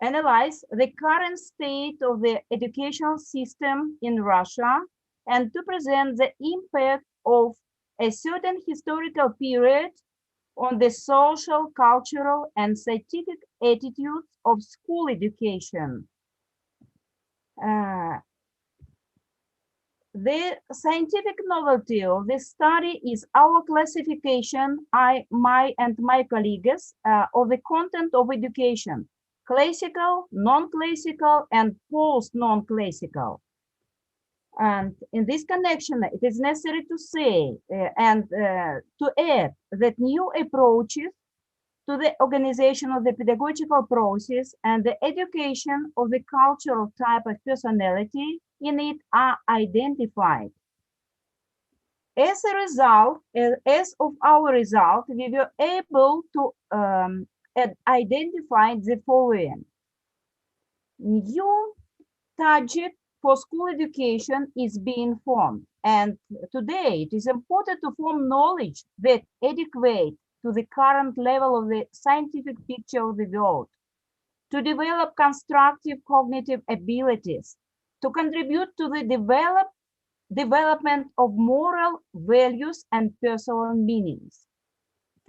the current state of the educational system in Russia and to present the impact of a certain historical period on the social, cultural, and scientific attitudes of school education. The scientific novelty of this study is our classification, my colleagues, of the content of education: classical, non-classical, and post-non-classical. And in this connection, it is necessary to say and to add that new approaches to the organization of the pedagogical process and the education of the cultural type of personality in it are identified. As a result, as of our result, we were able to identify the following. New target for school education is being formed, and today it is important to form knowledge that adequate to the current level of the scientific picture of the world, to develop constructive cognitive abilities, to contribute to the development of moral values and personal meanings.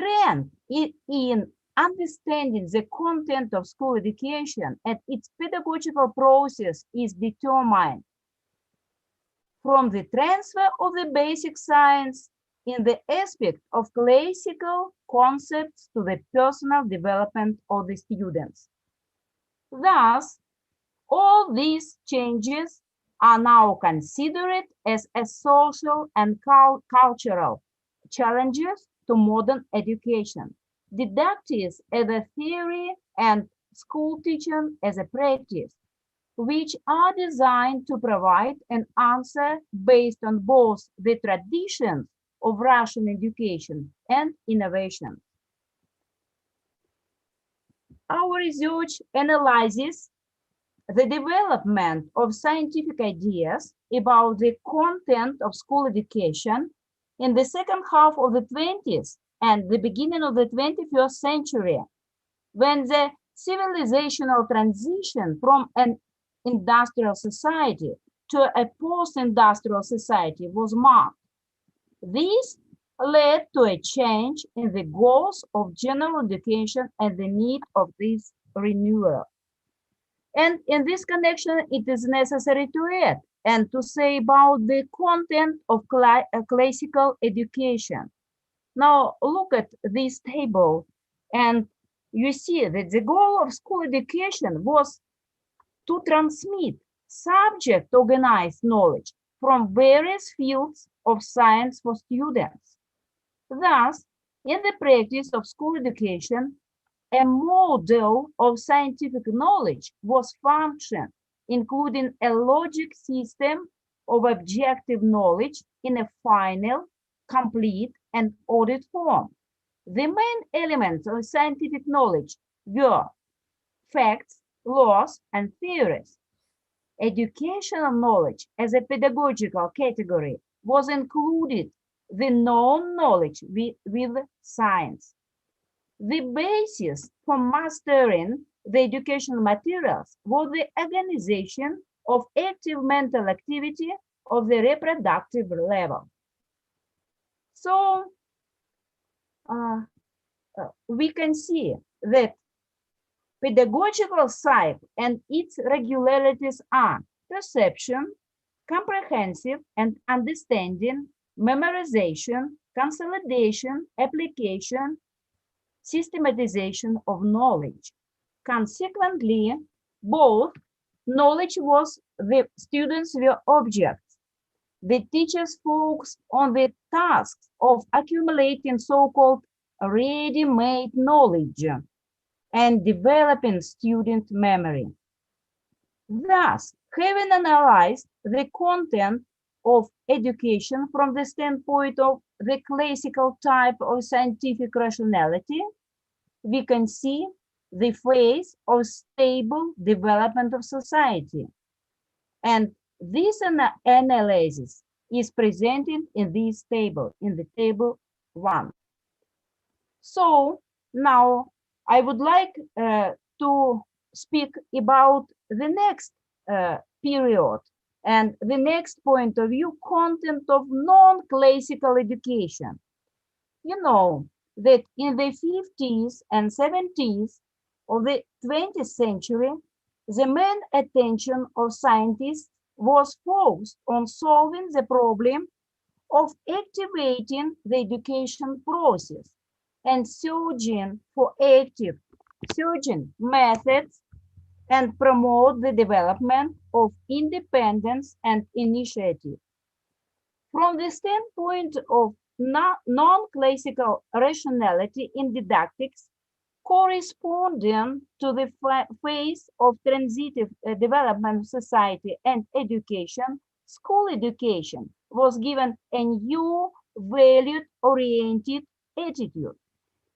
Trend in understanding the content of school education and its pedagogical process is determined from the transfer of the basic science in the aspect of classical concepts to the personal development of the students. Thus, all these changes are now considered as a social and cultural challenges to modern education. Didactics as a theory and school teaching as a practice, which are designed to provide an answer based on both the traditions of Russian education and innovation. Our research analyzes the development of scientific ideas about the content of school education in the second half of the 20th and the beginning of the 21st century, when the civilizational transition from an industrial society to a post-industrial society was marked. This led to a change in the goals of general education and the need of this renewal. And in this connection, it is necessary to add and to say about the content of classical education. Now look at this table and you see that the goal of school education was to transmit subject-organized knowledge from various fields of science for students. Thus, in the practice of school education, a model of scientific knowledge was functioned, including a logic system of objective knowledge in a final, complete, and ordered form. The main elements of scientific knowledge were facts, laws, and theories. Educational knowledge as a pedagogical category was included the known knowledge with science. The basis for mastering the educational materials was the organization of active mental activity of the reproductive level. So we can see that pedagogical side and its regularities are perception, comprehensive and understanding, memorization, consolidation, application, systematization of knowledge. Consequently, both knowledge was the students were objects. The teachers focused on the tasks of accumulating so-called ready-made knowledge and developing student memory. Thus, having analyzed the content of education from the standpoint of the classical type of scientific rationality, we can see the phase of stable development of society. And this analysis is presented in this table, in the table 1. So now I would like to speak about the next period and the next point of view, content of non-classical education. You know that in the 50s and 70s of the 20th century, the main attention of scientists was focused on solving the problem of activating the education process and searching for active methods and promote the development of independence and initiative. From the standpoint of non-classical rationality in didactics, corresponding to the phase of transitive development of society and education, school education was given a new value-oriented attitude.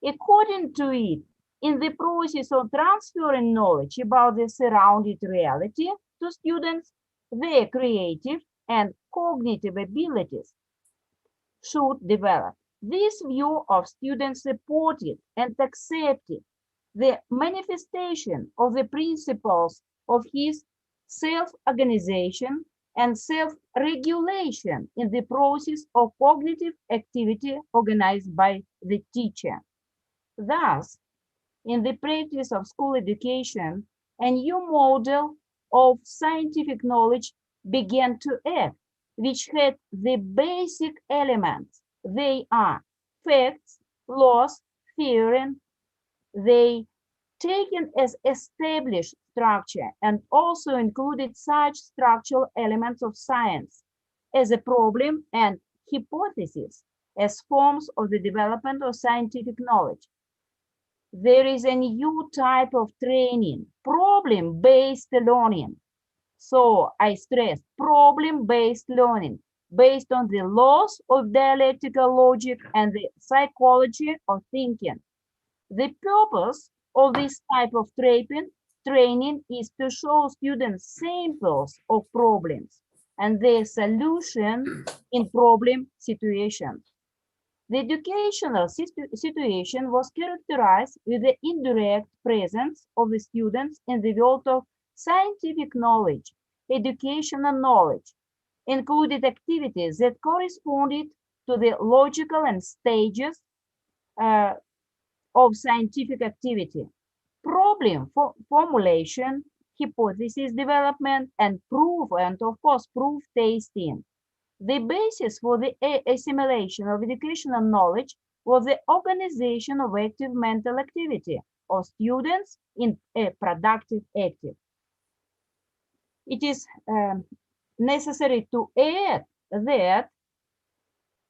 According to it, in the process of transferring knowledge about the surrounding reality to students, their creative and cognitive abilities should develop. This view of students supported and accepted the manifestation of the principles of his self-organization and self-regulation in the process of cognitive activity organized by the teacher. Thus, in the practice of school education, a new model of scientific knowledge began to act, which had the basic elements. They are facts, laws, theory. They taken as established structure and also included such structural elements of science as a problem and hypothesis as forms of the development of scientific knowledge. There is a new type of training, problem-based learning. So I stress problem-based learning based on the laws of dialectical logic and the psychology of thinking. The purpose of this type of training is to show students samples of problems and their solution in problem situations. The educational situation was characterized with the indirect presence of the students in the world of scientific knowledge. Educational knowledge included activities that corresponded to the logical and stages of scientific activity. Problem formulation, hypothesis development, and proof, and of course, proof tasting. The basis for the assimilation of educational knowledge was the organization of active mental activity of students in a productive active. It is necessary to add that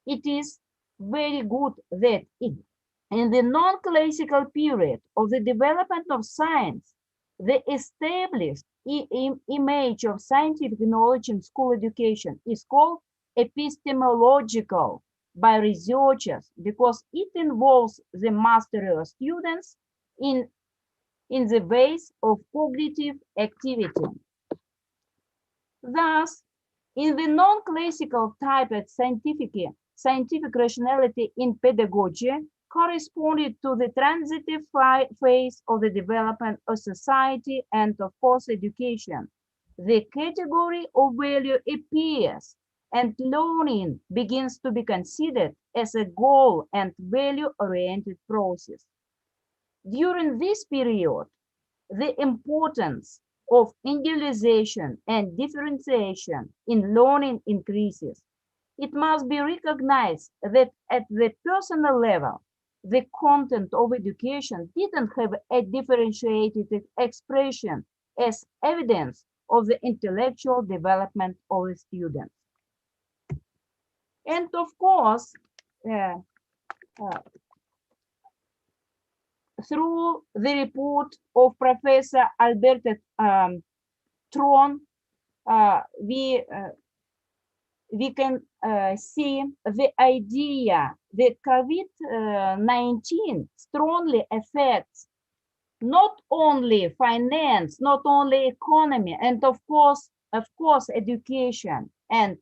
it is very good that in the non-classical period of the development of science, the established image of scientific knowledge in school education is called epistemological by researchers because it involves the mastery of students in the base of cognitive activity. Thus, in the non-classical type of scientific rationality in pedagogy corresponded to the transitive phase of the development of society and of course education. The category of value appears and learning begins to be considered as a goal and value-oriented process. During this period, the importance of individualization and differentiation in learning increases. It must be recognized that at the personal level, the content of education didn't have a differentiated expression as evidence of the intellectual development of the students. And of course, through the report of Professor Alberto Tron, we can see the idea that COVID-19 strongly affects not only finance, not only economy, and of course, education. And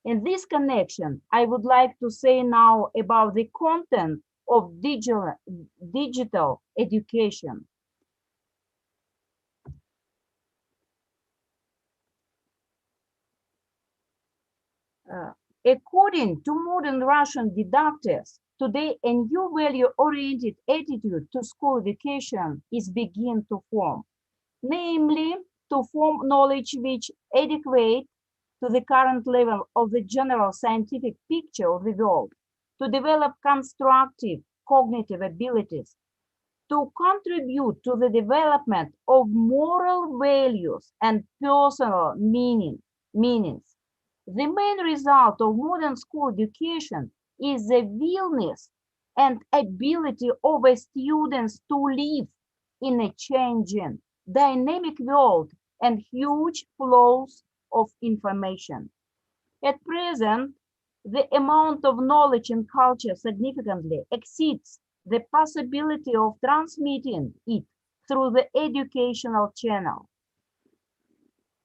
in this connection, I would like to say now about the content of digital education. According to modern Russian didactics, today a new value-oriented attitude to school education is beginning to form, namely to form knowledge which adequate to the current level of the general scientific picture of the world, to develop constructive cognitive abilities, to contribute to the development of moral values and personal meanings. The main result of modern school education is the willingness and ability of the students to live in a changing, dynamic world and huge flows of information. At present, the amount of knowledge and culture significantly exceeds the possibility of transmitting it through the educational channel.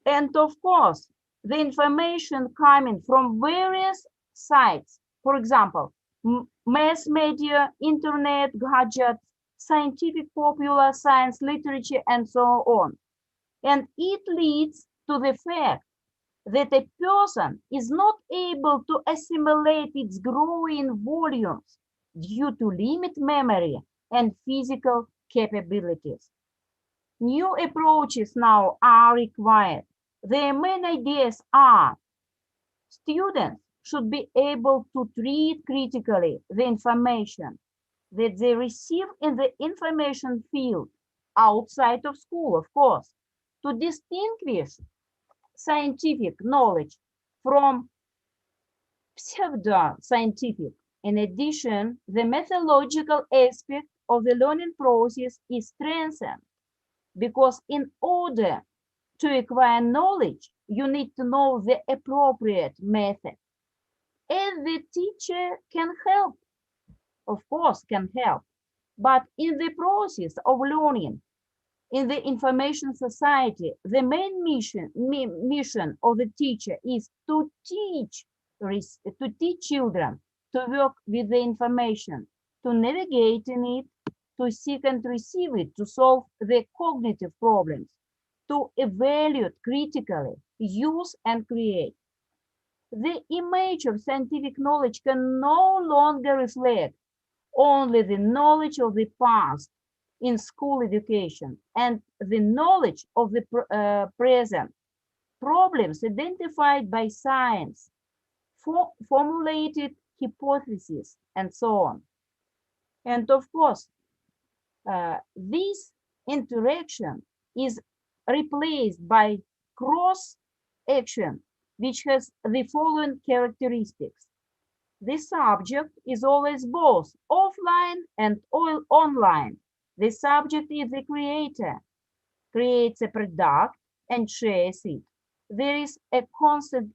And of course, the information coming from various sites, for example, mass media, internet, gadgets, scientific popular science, literature, and so on. And it leads to the fact that a person is not able to assimilate its growing volumes due to limited memory and physical capabilities. New approaches now are required. The main ideas are: students should be able to treat critically the information that they receive in the information field outside of school, of course, to distinguish scientific knowledge from pseudo-scientific. In addition, the methodological aspect of the learning process is strengthened because in order to acquire knowledge, you need to know the appropriate method. And the teacher can help, of course, can help. But in the process of learning, in the information society, the main mission of the teacher is to teach children to work with the information, to navigate in it, to seek and receive it, to solve the cognitive problems, to evaluate critically, use and create. The image of scientific knowledge can no longer reflect only the knowledge of the past in school education and the knowledge of the present. Problems identified by science, formulated hypotheses, and so on. And of course, this interaction is replaced by cross-action, which has the following characteristics. The subject is always both offline and online. The subject is the creator, creates a product and shares it. There is a constant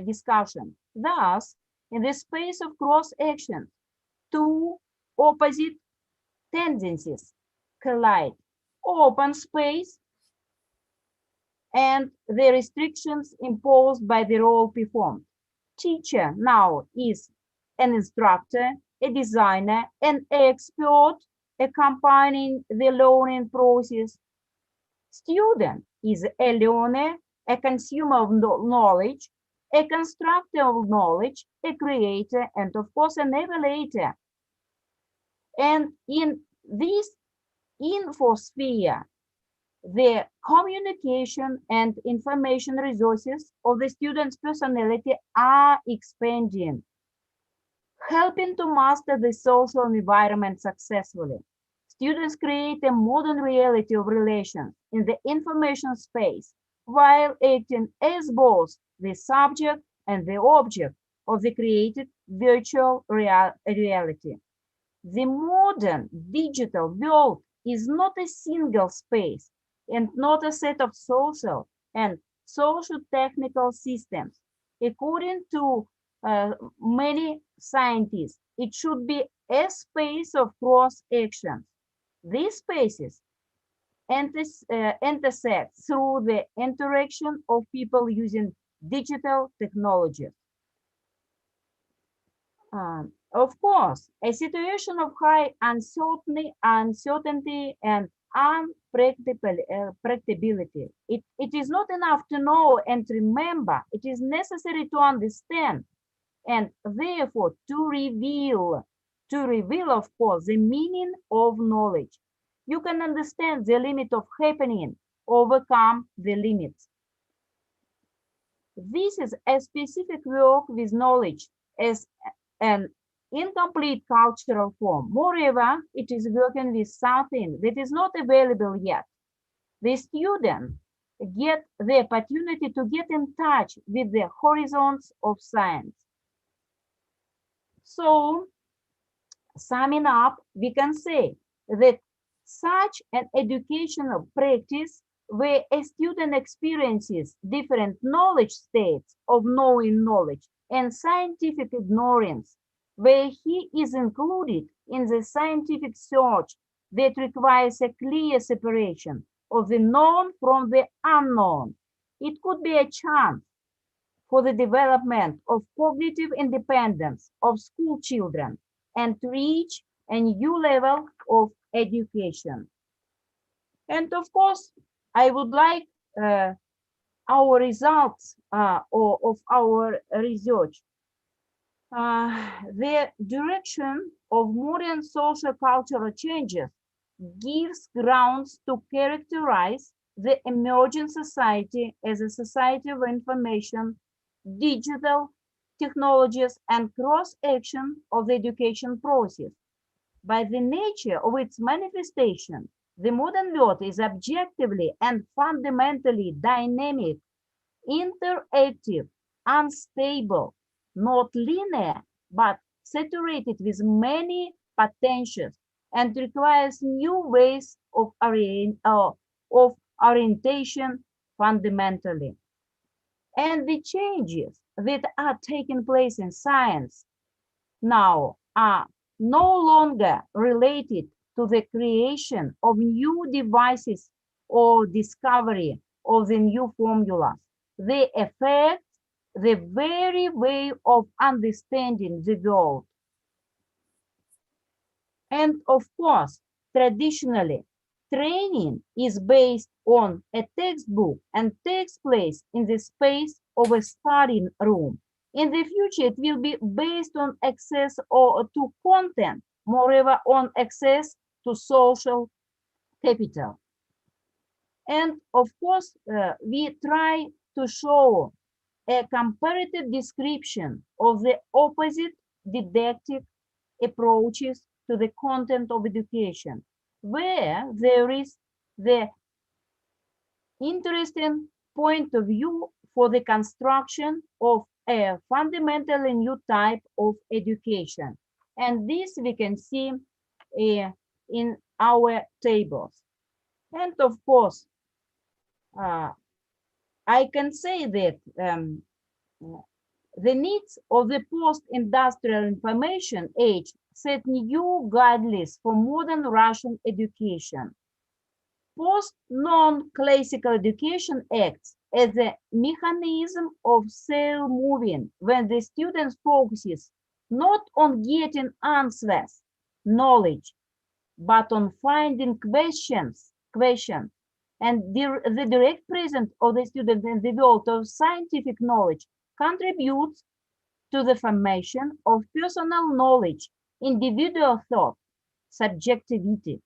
discussion. Thus, in the space of cross-action, two opposite tendencies collide: open space and the restrictions imposed by the role performed. Teacher now is an instructor, a designer, an expert accompanying the learning process. Student is a learner, a consumer of knowledge, a constructor of knowledge, a creator, and of course an evaluator. And in this infosphere, the communication and information resources of the student's personality are expanding, helping to master the social environment successfully. Students create a modern reality of relations in the information space while acting as both the subject and the object of the created virtual reality. The modern digital world is not a single space and not a set of social and socio-technical systems. According to many scientists, it should be a space of cross-action. These spaces intersect through the interaction of people using digital technologies. Of course, a situation of high uncertainty and unpredictability. It is not enough to know and remember. It is necessary to understand and therefore to reveal, of course, the meaning of knowledge. You can understand the limit of happening, overcome the limits. This is a specific work with knowledge as an incomplete cultural form. Moreover, it is working with something that is not available yet. The student get the opportunity to get in touch with the horizons of science. So, summing up, we can say that such an educational practice where a student experiences different knowledge states of knowing knowledge and scientific ignorance, where he is included in the scientific search that requires a clear separation of the known from the unknown. It could be a chance for the development of cognitive independence of school children and to reach a new level of education. And of course, I would like our results of our research. The direction of modern social cultural changes gives grounds to characterize the emerging society as a society of information, digital technologies, and cross-action of the education process. By the nature of its manifestation, the modern world is objectively and fundamentally dynamic, interactive, unstable, not linear, but saturated with many potentials and requires new ways of orientation fundamentally. And the changes that are taking place in science now are no longer related to the creation of new devices or discovery of the new formulas. They affect the very way of understanding the world. And of course, traditionally, training is based on a textbook and takes place in the space of a study room. In the future, it will be based on access to content, moreover, on access to social capital. And of course, we try to show a comparative description of the opposite didactic approaches to the content of education, where there is the interesting point of view for the construction of a fundamentally new type of education. And this we can see in our tables. And of course, I can say that the needs of the post-industrial information age set new guidelines for modern Russian education. Post-non-classical education acts as a mechanism of self-moving when the student focuses not on getting answers, knowledge, but on finding questions. And the direct presence of the student in the world of scientific knowledge contributes to the formation of personal knowledge, individual thought, subjectivity.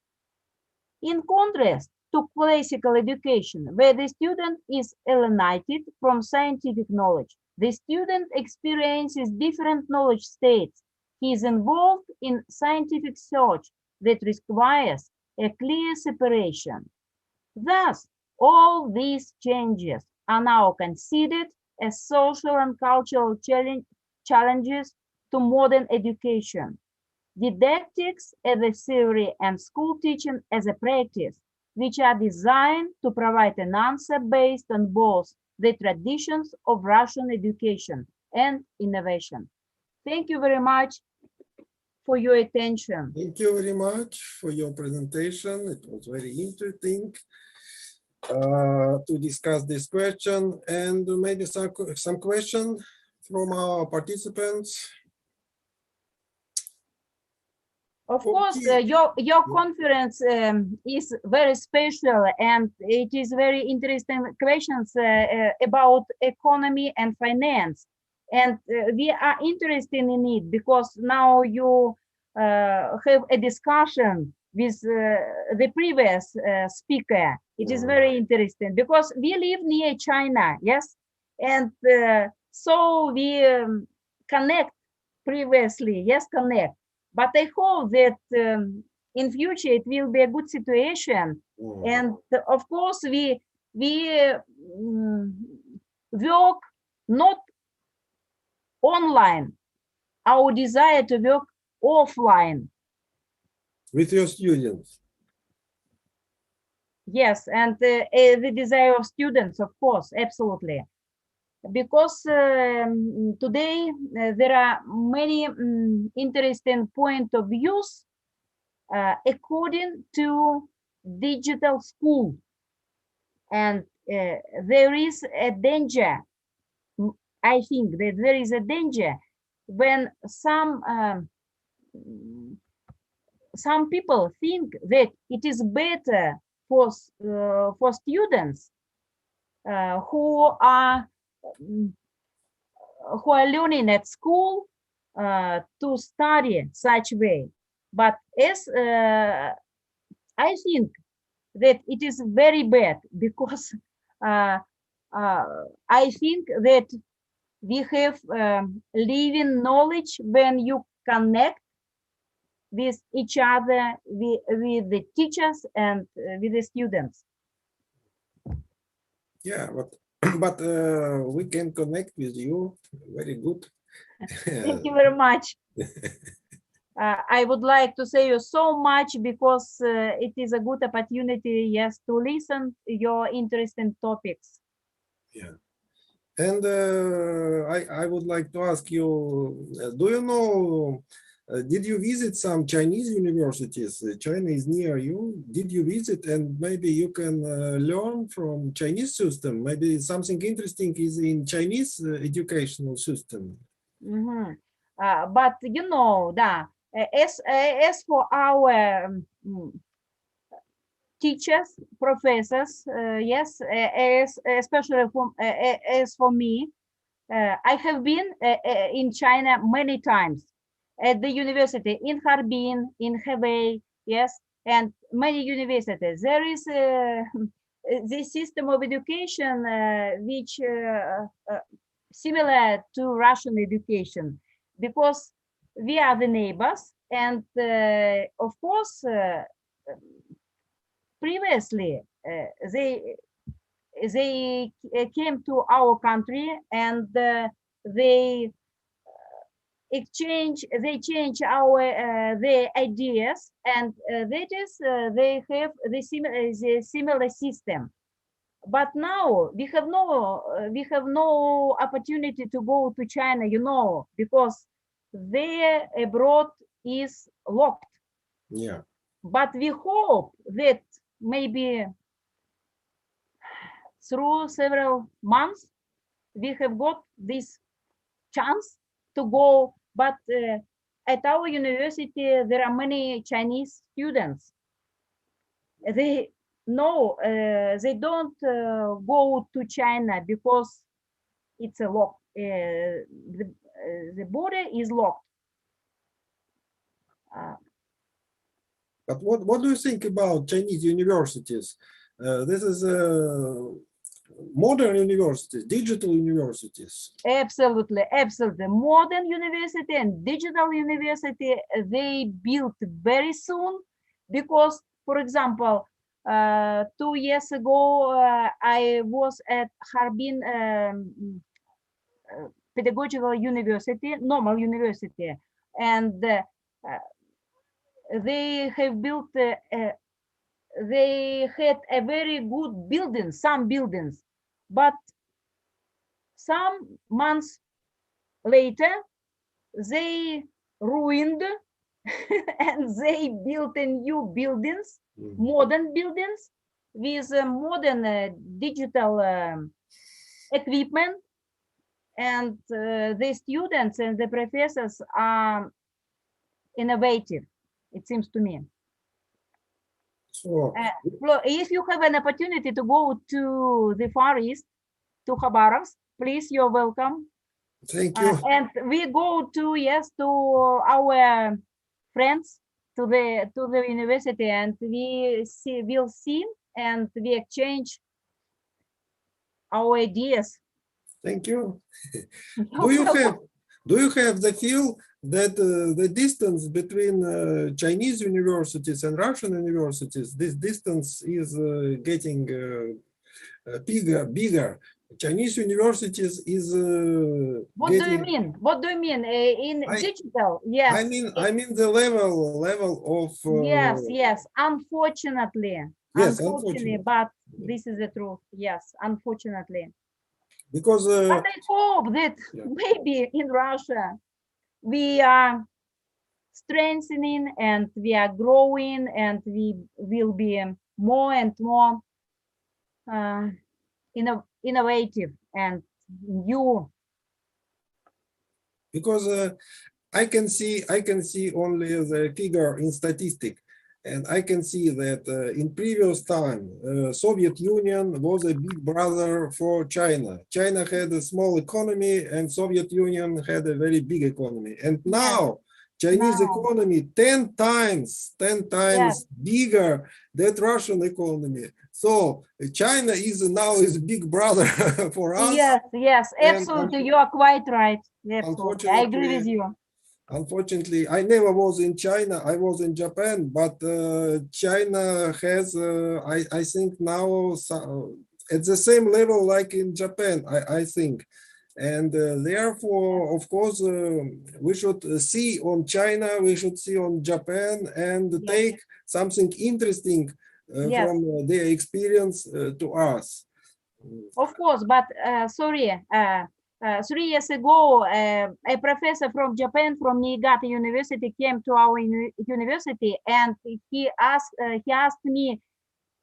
In contrast to classical education, where the student is alienated from scientific knowledge, the student experiences different knowledge states. He is involved in scientific search that requires a clear separation. Thus, all these changes are now considered as social and cultural challenges to modern education. Didactics as a theory and school teaching as a practice, which are designed to provide an answer based on both the traditions of Russian education and innovation. Thank you very much for your attention. Thank you very much for your presentation. It was very interesting to discuss this question, and maybe some question from our participants. Of course, Okay. your conference is very special, and it is very interesting questions about economy and finance. And we are interested in it because now you have a discussion with the previous speaker. It is very interesting because we live near China, yes? And so we connect previously, yes, connect. But I hope that in future it will be a good situation. And of course, we work not online. Our desire to work offline. With your students. Yes, and the desire of students, of course, absolutely. Because today there are many interesting point of views according to digital school, and there is a danger. I think that there is a danger when some people think that it is better for students who are learning at school to study such way. But as I think that it is very bad because I think that we have living knowledge when you connect with each other, with the teachers and with the students. Yeah, but we can connect with you. Very good. Thank you very much. I would like to say you so much because it is a good opportunity, yes, to listen your interesting topics. Yeah. And I would like to ask you, do you know, did you visit some Chinese universities? China is near you. Did you visit, and maybe you can learn from Chinese system? Maybe something interesting is in Chinese educational system. But you know, as for our teachers, professors, yes, especially as for me, I have been in China many times at the university in Harbin, in Hebei, yes, and many universities. There is the system of education which similar to Russian education, because we are the neighbors, and of course, previously they came to our country, and they change our their ideas, and that is they have the similar system. But now we have no opportunity to go to China, you know, because their abroad is locked. Yeah. But we hope that maybe through several months we have got this chance to go. But at our university there are many Chinese students. They they don't go to China because it's a the border is locked. But what do you think about Chinese universities? This is modern universities, digital universities. Absolutely, absolutely. Modern university and digital university, they built very soon because, for example, 2 years ago, I was at Harbin Pedagogical University, normal university, and they have built, they had a very good building, some buildings, but some months later, they ruined and they built a new buildings, modern buildings with modern digital equipment, and the students and the professors are innovative, it seems to me. So, If you have an opportunity to go to the Far East, to Khabarovsk, please, you're welcome. thank you. And we go to, yes, to our friends to the university, and we'll see and we exchange our ideas. Thank you. No problem. Do you have the feel that the distance between Chinese universities and Russian universities, this distance is getting bigger? Chinese universities is What do you mean? What do you mean? In digital? Yes. I mean the level of yes. Unfortunately. Yes, unfortunately, but this is the truth. Yes, unfortunately. Because but I hope that maybe in Russia we are strengthening and we are growing and we will be more and more innovative and new. Because I can see only the figure in statistic, and I can see that in previous time Soviet Union was a big brother for China. China had a small economy and Soviet Union had a very big economy, and now Chinese economy 10 times bigger than Russian economy. So China is now big brother for us. Yes, absolutely. You are quite right. Absolutely. I agree with you. Unfortunately, I never was in China. I was in Japan, but China has, I think now at the same level like in Japan, I think. And therefore, of course, we should see on China, we should see on Japan and take something interesting from their experience to us. Of course, but sorry, 3 years ago, a professor from Japan, from Niigata University, came to our university, and he asked me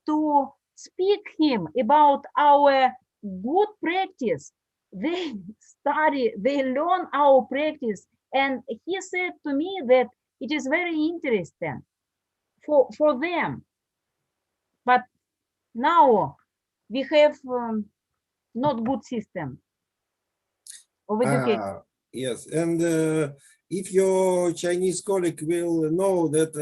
to speak him about our good practice. They learn our practice, and he said to me that it is very interesting for them. But now we have not good system of education. Yes, and if your Chinese colleague will know that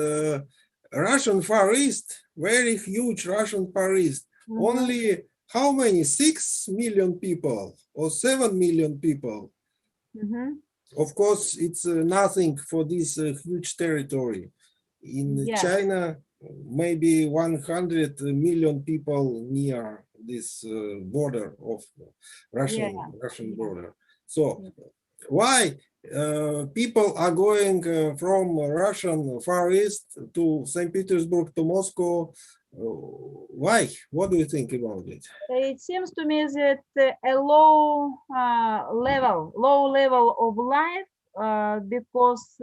Russian Far East, very huge Russian Far East, only how many, 6 million people or 7 million people? Of course, it's nothing for this huge territory. In China, maybe 100 million people near this border of Russian border. So why people are going from Russian Far East to St. Petersburg to Moscow? Why? What do you think about it? It seems to me that a low level of life because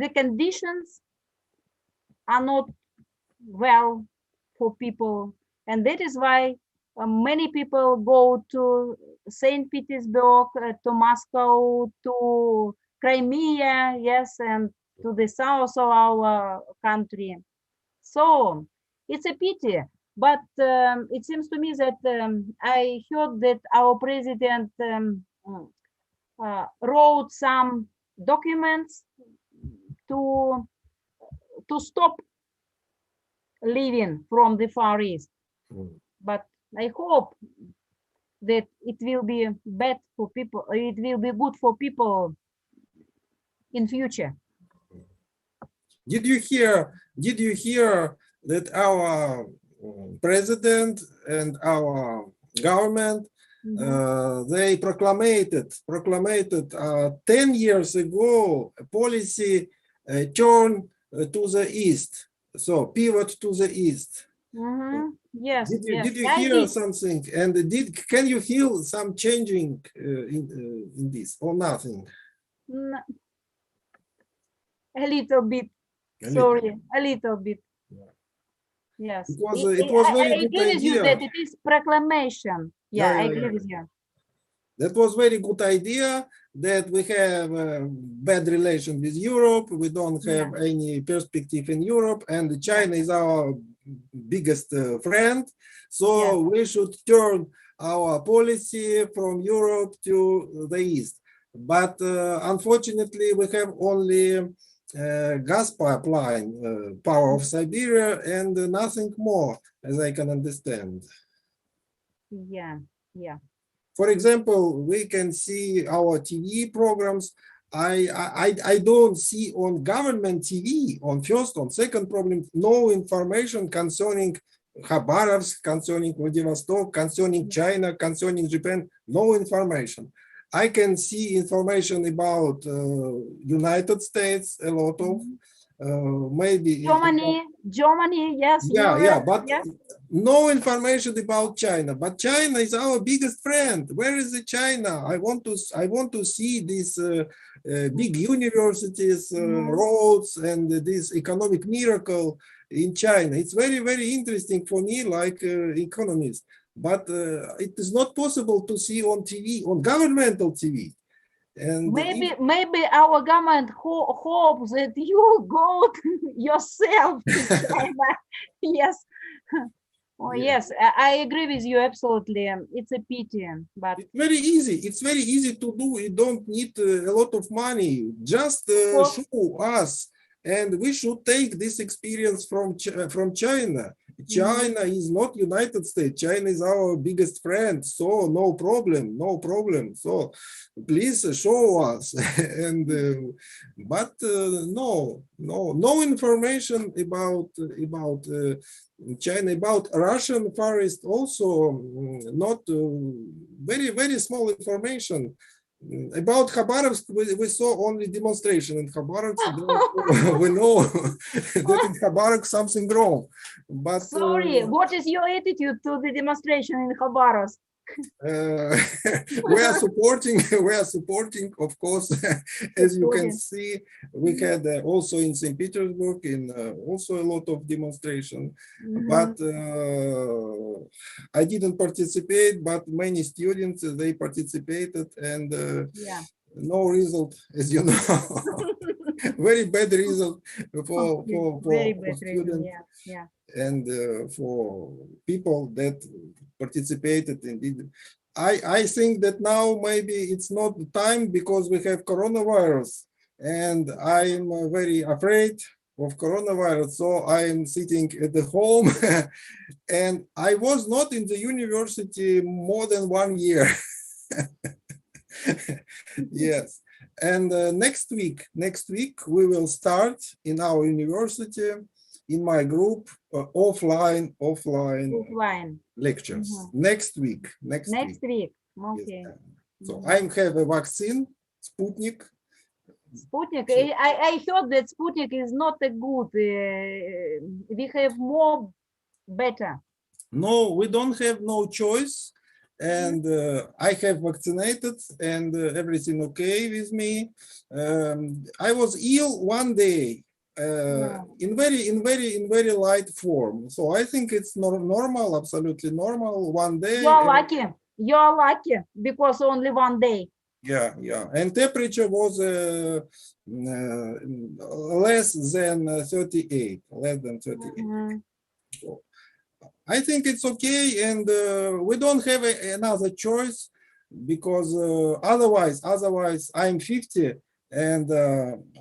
the conditions are not well for people, and that is why many people go to St. Petersburg, to Moscow, to Crimea, yes, and to the south of our country. So it's a pity, but it seems to me that I heard that our president wrote some documents to stop living from the Far East. But I hope that it will be bad for people. It will be good for people in future. Did you hear that our president and our government they proclaimed 10 years ago a policy turn to the east, so pivot to the east. Yes. Did you hear something? And can you feel some changing in this or nothing? A little bit. Sorry, a little bit. Yes. Because it was very I good agree with you idea. that it is proclamation. Yeah, I agree with you. That was very good idea that we have bad relation with Europe. We don't have any perspective in Europe, and China is our biggest friend. So we should turn our policy from Europe to the East. But unfortunately, we have only gas pipeline, power of Siberia, and nothing more, as I can understand. Yeah. For example, we can see our TV programs. I don't see on government TV, on first, on second problem, no information concerning Khabarovsk, concerning Vladivostok, concerning China, concerning Japan, no information. I can see information about United States, a lot of, maybe Germany, yes. Yeah, but no information about China. But China is our biggest friend. Where is the China? I want to see these big universities, roads, and this economic miracle in China. It's very, very interesting for me, like economist. But it is not possible to see on TV, on governmental TV. And maybe our government hopes that you go yourself to China. Yes. Oh, yes, I agree with you absolutely. It's a pity, but it's very easy. It's very easy to do. You don't need a lot of money. Just show us, and we should take this experience from China. China is not United States. China is our biggest friend, so no problem. So please show us. And but no information about China, about Russian Far East also not very, very small information. About Khabarovsk, we saw only demonstration in Khabarovsk. We know that in Khabarovsk something wrong. But sorry, what is your attitude to the demonstration in Khabarovsk? We are supporting, of course, as you can see. We had also in St. Petersburg also a lot of demonstration, but I didn't participate, but many students, they participated, and no result, as you know. Very bad result for students and for people that participated in it. I think that now maybe it's not the time because we have coronavirus, and I'm very afraid of coronavirus, so I'm sitting at the home. And I was not in the university more than 1 year. Yes. And next week we will start in our university, in my group, offline lectures. Next week. Okay. Yes. So I have a vaccine, Sputnik. I heard that Sputnik is not a good. We have more better. No, we don't have no choice. And I have vaccinated, and everything okay with me. I was ill one day, in very light form. So I think it's normal, absolutely normal. One day. You're lucky because only 1 day. Yeah. And temperature was less than 38. So I think it's okay, and we don't have another choice, because otherwise I'm 50, and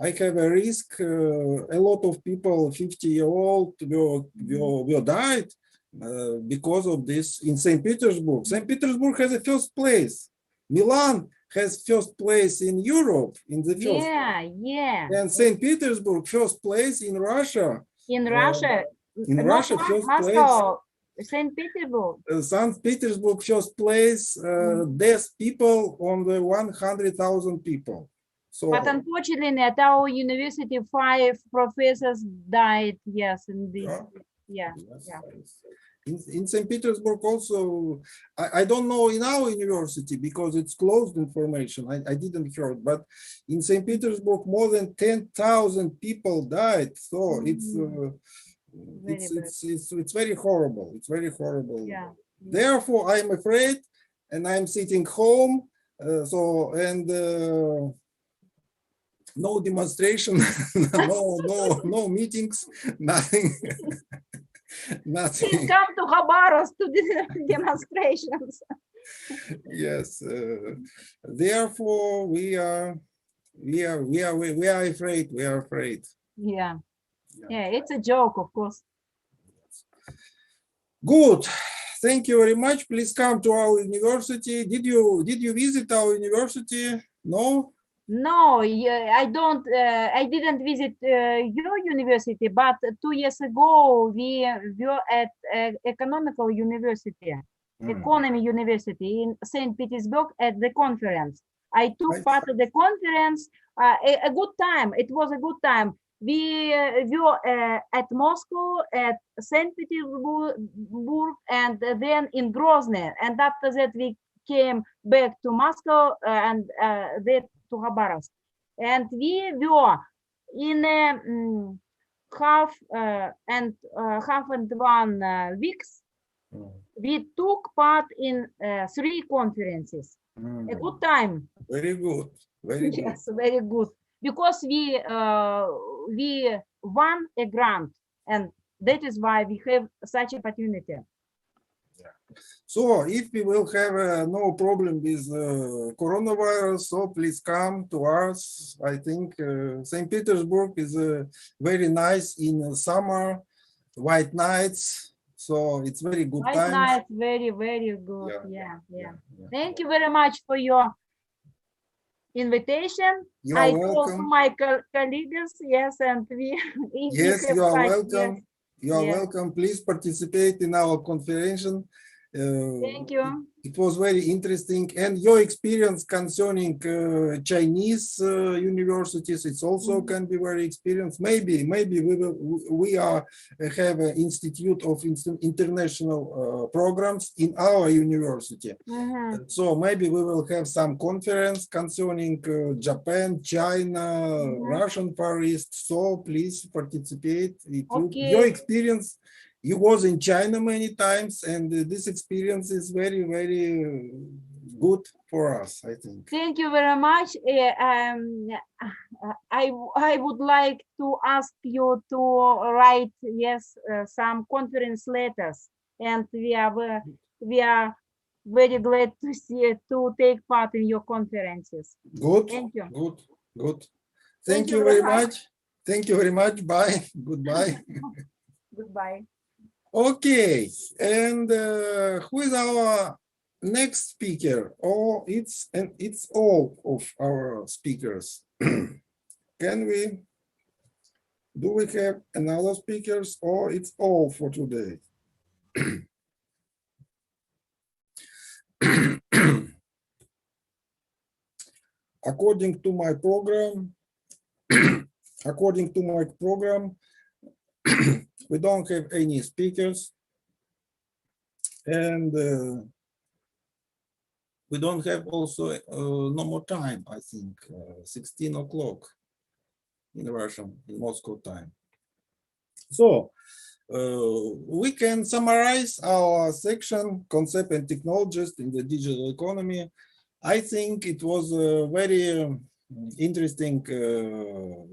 I have a risk. A lot of people 50-year-old will die because of this in St. Petersburg. St. Petersburg has a first place. Milan has first place in Europe in the first. Yeah. And St. Petersburg first place in Russia. In Russia. In Russia, first Moscow, St. Petersburg. St. Petersburg first place, death people on the 100,000 people. So, but unfortunately, at our university, 5 professors died. Yes, in this. Yeah. In St. Petersburg also, I don't know in our university because it's closed information. I didn't hear, but in St. Petersburg, more than 10,000 people died. So it's very horrible. It's very horrible. Yeah. Therefore, I'm afraid, and I'm sitting home. No demonstration, no meetings, nothing. Nothing. Please come to Khabarovsk to the demonstrations. Yes. Therefore, we are afraid. We are afraid. Yeah. It's a joke, of course. Good. Thank you very much. Please come to our university. Did you visit our university? No. No, I don't. I didn't visit your university, but 2 years ago we were at economical university, economy university in St. Petersburg at the conference. I took part of the conference. A good time. It was a good time. We were at Moscow, at St. Petersburg, and then in Grozny. And after that, we came back to Moscow and then to Khabarovsk, and we were in half and 1 weeks. We took part in 3 conferences. A good time. Very good. Very good. Yes, very good. Because we won a grant, and that is why we have such opportunity. So if we will have no problem with coronavirus, so please come to us. I think St. Petersburg is very nice in summer, white nights. So it's very good White time. night, very, very good. Yeah. Thank you very much for your invitation. You I are told welcome. my colleagues, yes, and we. Yes, you are welcome. Yes. You are Yes. welcome. Please participate in our conference. Thank you. It was very interesting, and your experience concerning Chinese universities, it's also can be very experienced. Maybe we have an institute of international programs in our university. So maybe we will have some conference concerning Japan, China, Russian Far East. So please participate. Okay. Your experience. You was in China many times, and this experience is very, very good for us, I think. Thank you very much. I would like to ask you to write, yes, some conference letters, and we are very glad to take part in your conferences. Good. Thank you. Good. Thank you very much. Thank you very much. Bye. Goodbye. Goodbye. Okay, and who is our next speaker? Oh, it's all of our speakers. Do we have another speakers, or it's all for today? According to my program, we don't have any speakers, and we don't have also no more time. I think 16 o'clock in Russian, in Moscow time. So we can summarize our section, concept and technologies in the digital economy. I think it was a very interesting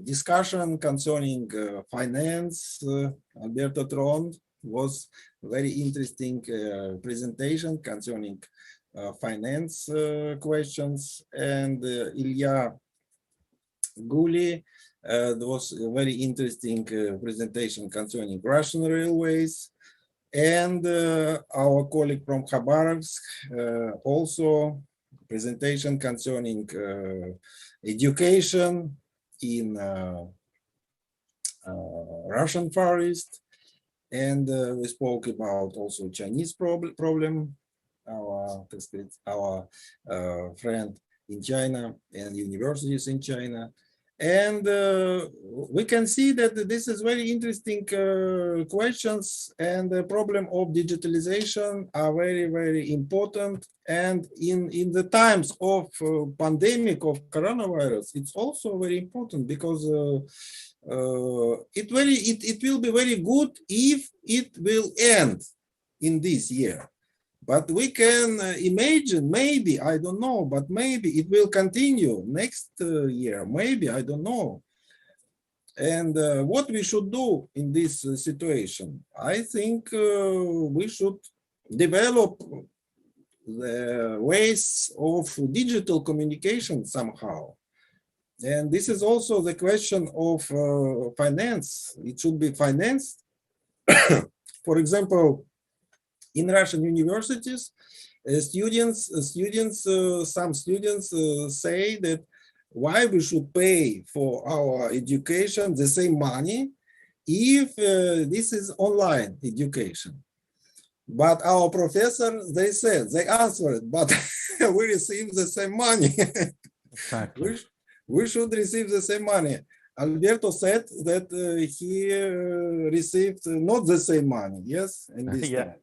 discussion concerning finance. Alberto Trond was very interesting presentation concerning finance questions, and Ilya Guli, there was a very interesting presentation concerning Russian railways, and our colleague from Khabarovsk also presentation concerning education in Russian Far East, and we spoke about also Chinese problem. Our friend in China and universities in China. And we can see that this is very interesting questions, and the problem of digitalization are very, very important. And in the times of pandemic of coronavirus, it's also very important because it will be very good if it will end in this year. But we can imagine, maybe, I don't know, but maybe it will continue next year, maybe, I don't know. And what we should do in this situation? I think we should develop the ways of digital communication somehow. And this is also the question of finance. It should be financed. For example, in Russian universities, some students say that why we should pay for our education the same money if this is online education. But our professors, they answered, but we receive the same money. Exactly. We should receive the same money. Alberto said that he received not the same money, yes, in this time.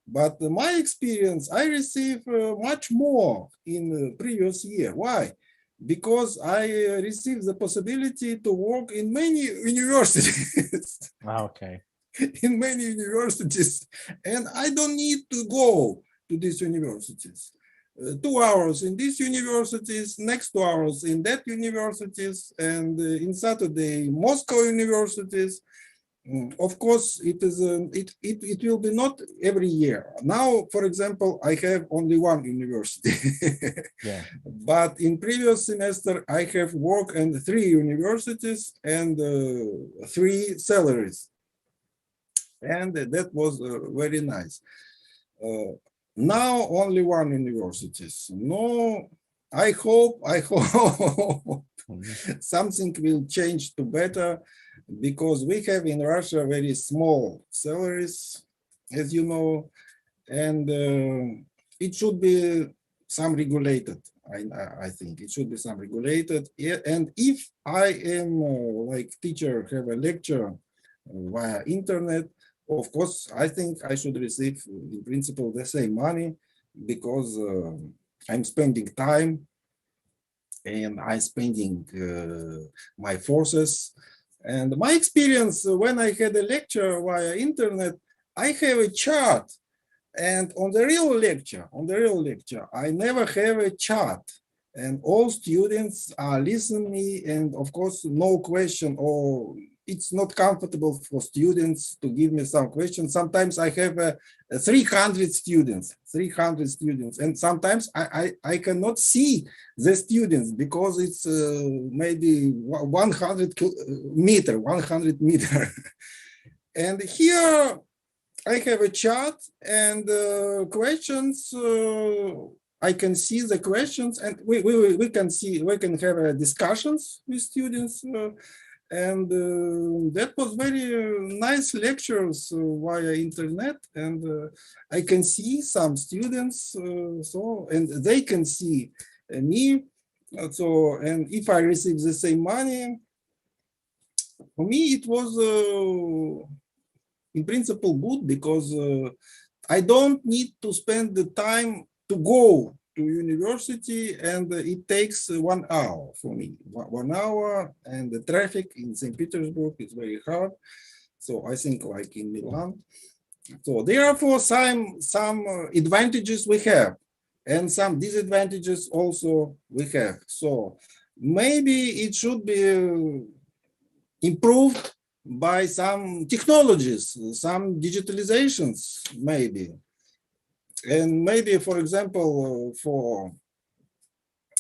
But my experience, I received much more in the previous year. Why? Because I received the possibility to work in many universities. Okay. In many universities, and I don't need to go to these universities. 2 hours in these universities, next 2 hours in that universities, and in Saturday, Moscow universities. Of course, it will be not every year. Now, for example, I have only one university. Yeah. But in previous semester, I have worked in 3 universities and 3 salaries. And that was very nice. Now only one universities. No, I hope something will change to better, because we have in Russia very small salaries, as you know, and it should be some regulated. I think it should be some regulated. And if I am like teacher, have a lecture via internet, of course, I think I should receive in principle the same money, because I'm spending time and I'm spending my forces. And my experience when I had a lecture via internet, I have a chart, and on the real lecture, I never have a chart, and all students are listening, and of course, no question, or it's not comfortable for students to give me some questions. Sometimes I have 300 students, and sometimes I cannot see the students because it's maybe 100 meter. And here I have a chart and questions. I can see the questions, and we can have discussions with students. And that was very nice lectures via internet, and I can see some students, and they can see me. So, and if I receive the same money, for me it was in principle good, because I don't need to spend the time to go to university, and it takes 1 hour for me, 1 hour, and the traffic in St. Petersburg is very hard. So I think like in Milan. So therefore some advantages we have, and some disadvantages also we have. So maybe it should be improved by some technologies, some digitalizations, maybe. And maybe, for example, for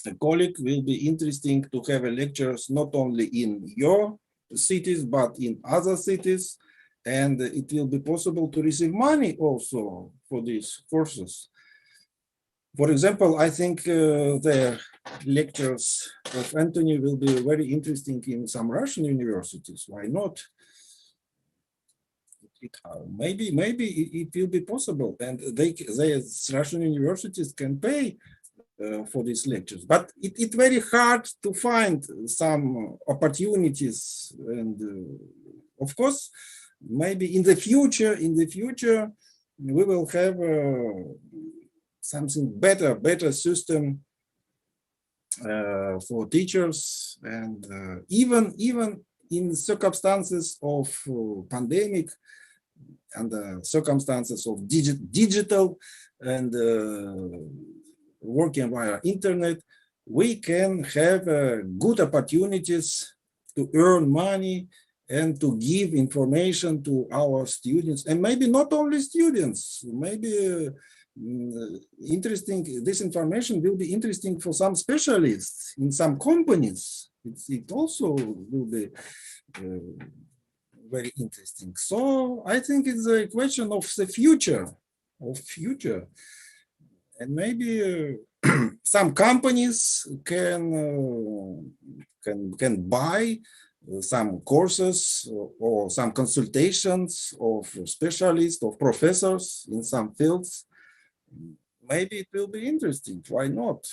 a colleague will be interesting to have lectures not only in your cities, but in other cities. And it will be possible to receive money also for these courses. For example, I think the lectures of Anthony will be very interesting in some Russian universities. Why not? Maybe it will be possible, and they Russian universities can pay for these lectures. But it's very hard to find some opportunities, and of course, maybe in the future, we will have something better system for teachers, and even in circumstances of pandemic and the circumstances of digital and working via internet, we can have good opportunities to earn money and to give information to our students, and maybe not only students, maybe this information will be interesting for some specialists in some companies. It also will be very interesting. So I think it's a question of the future, and maybe some companies can buy some courses or some consultations of specialists, of professors in some fields. Maybe it will be interesting. Why not?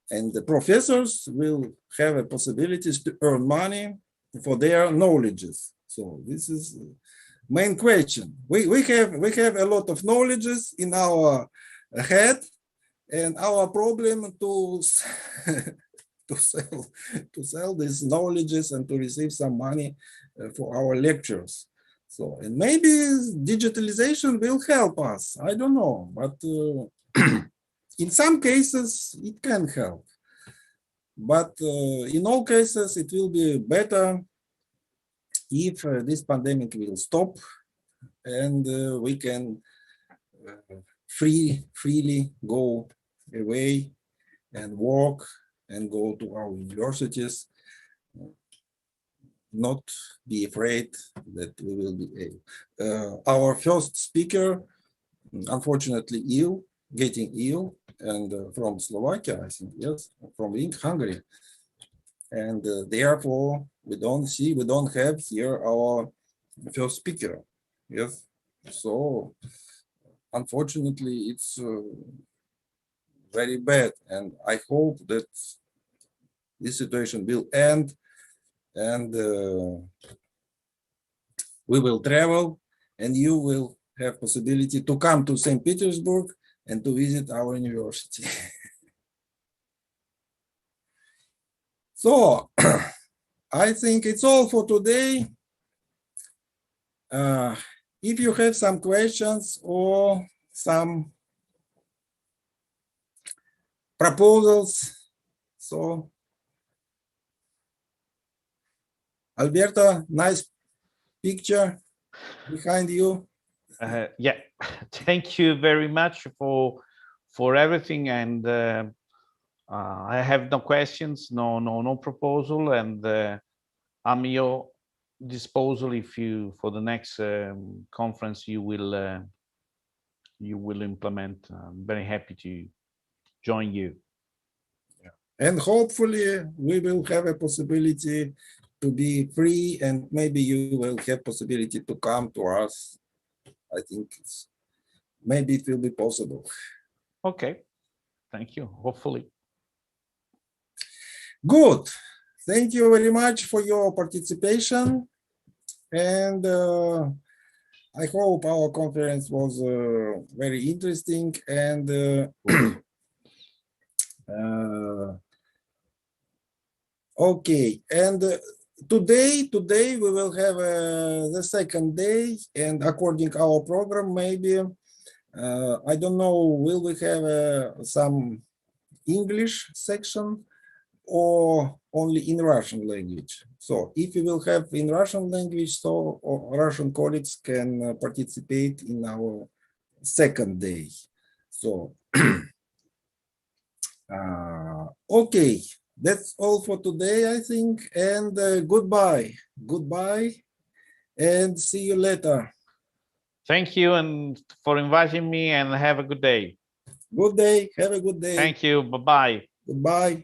And the professors will have a possibilities to earn money for their knowledges. So this is the main question. We have a lot of knowledges in our head, and our problem to sell these knowledges and to receive some money for our lectures. So, and maybe digitalization will help us. I don't know, but in some cases it can help. But in all cases, it will be better if this pandemic will stop and we can freely go away and work and go to our universities, not be afraid that we will be ill. Our first speaker, unfortunately getting ill, and from Slovakia, I think, yes, from Hungary. And therefore, we don't have here our first speaker, yes. So, unfortunately, it's very bad, and I hope that this situation will end, and we will travel, and you will have possibility to come to St. Petersburg and to visit our university. So, I think it's all for today. If you have some questions or some proposals, so Alberto, nice picture behind you. Yeah, thank you very much for everything, and I have no questions, no proposal, and I'm your disposal if you for the next conference you will implement. I'm very happy to join you. And hopefully we will have a possibility to be free, and maybe you will have possibility to come to us. I think maybe it will be possible. Okay, thank you. Hopefully. Good. Thank you very much for your participation, and I hope our conference was very interesting, and okay, and today we will have the second day, and according to our program, maybe I don't know, will we have some English section or only in Russian language? So if you will have in Russian language, so Russian colleagues can participate in our second day. So, okay, that's all for today, I think, and goodbye. Goodbye, and see you later. Thank you and for inviting me, and have a good day. Good day, have a good day. Thank you. Bye-bye. Goodbye.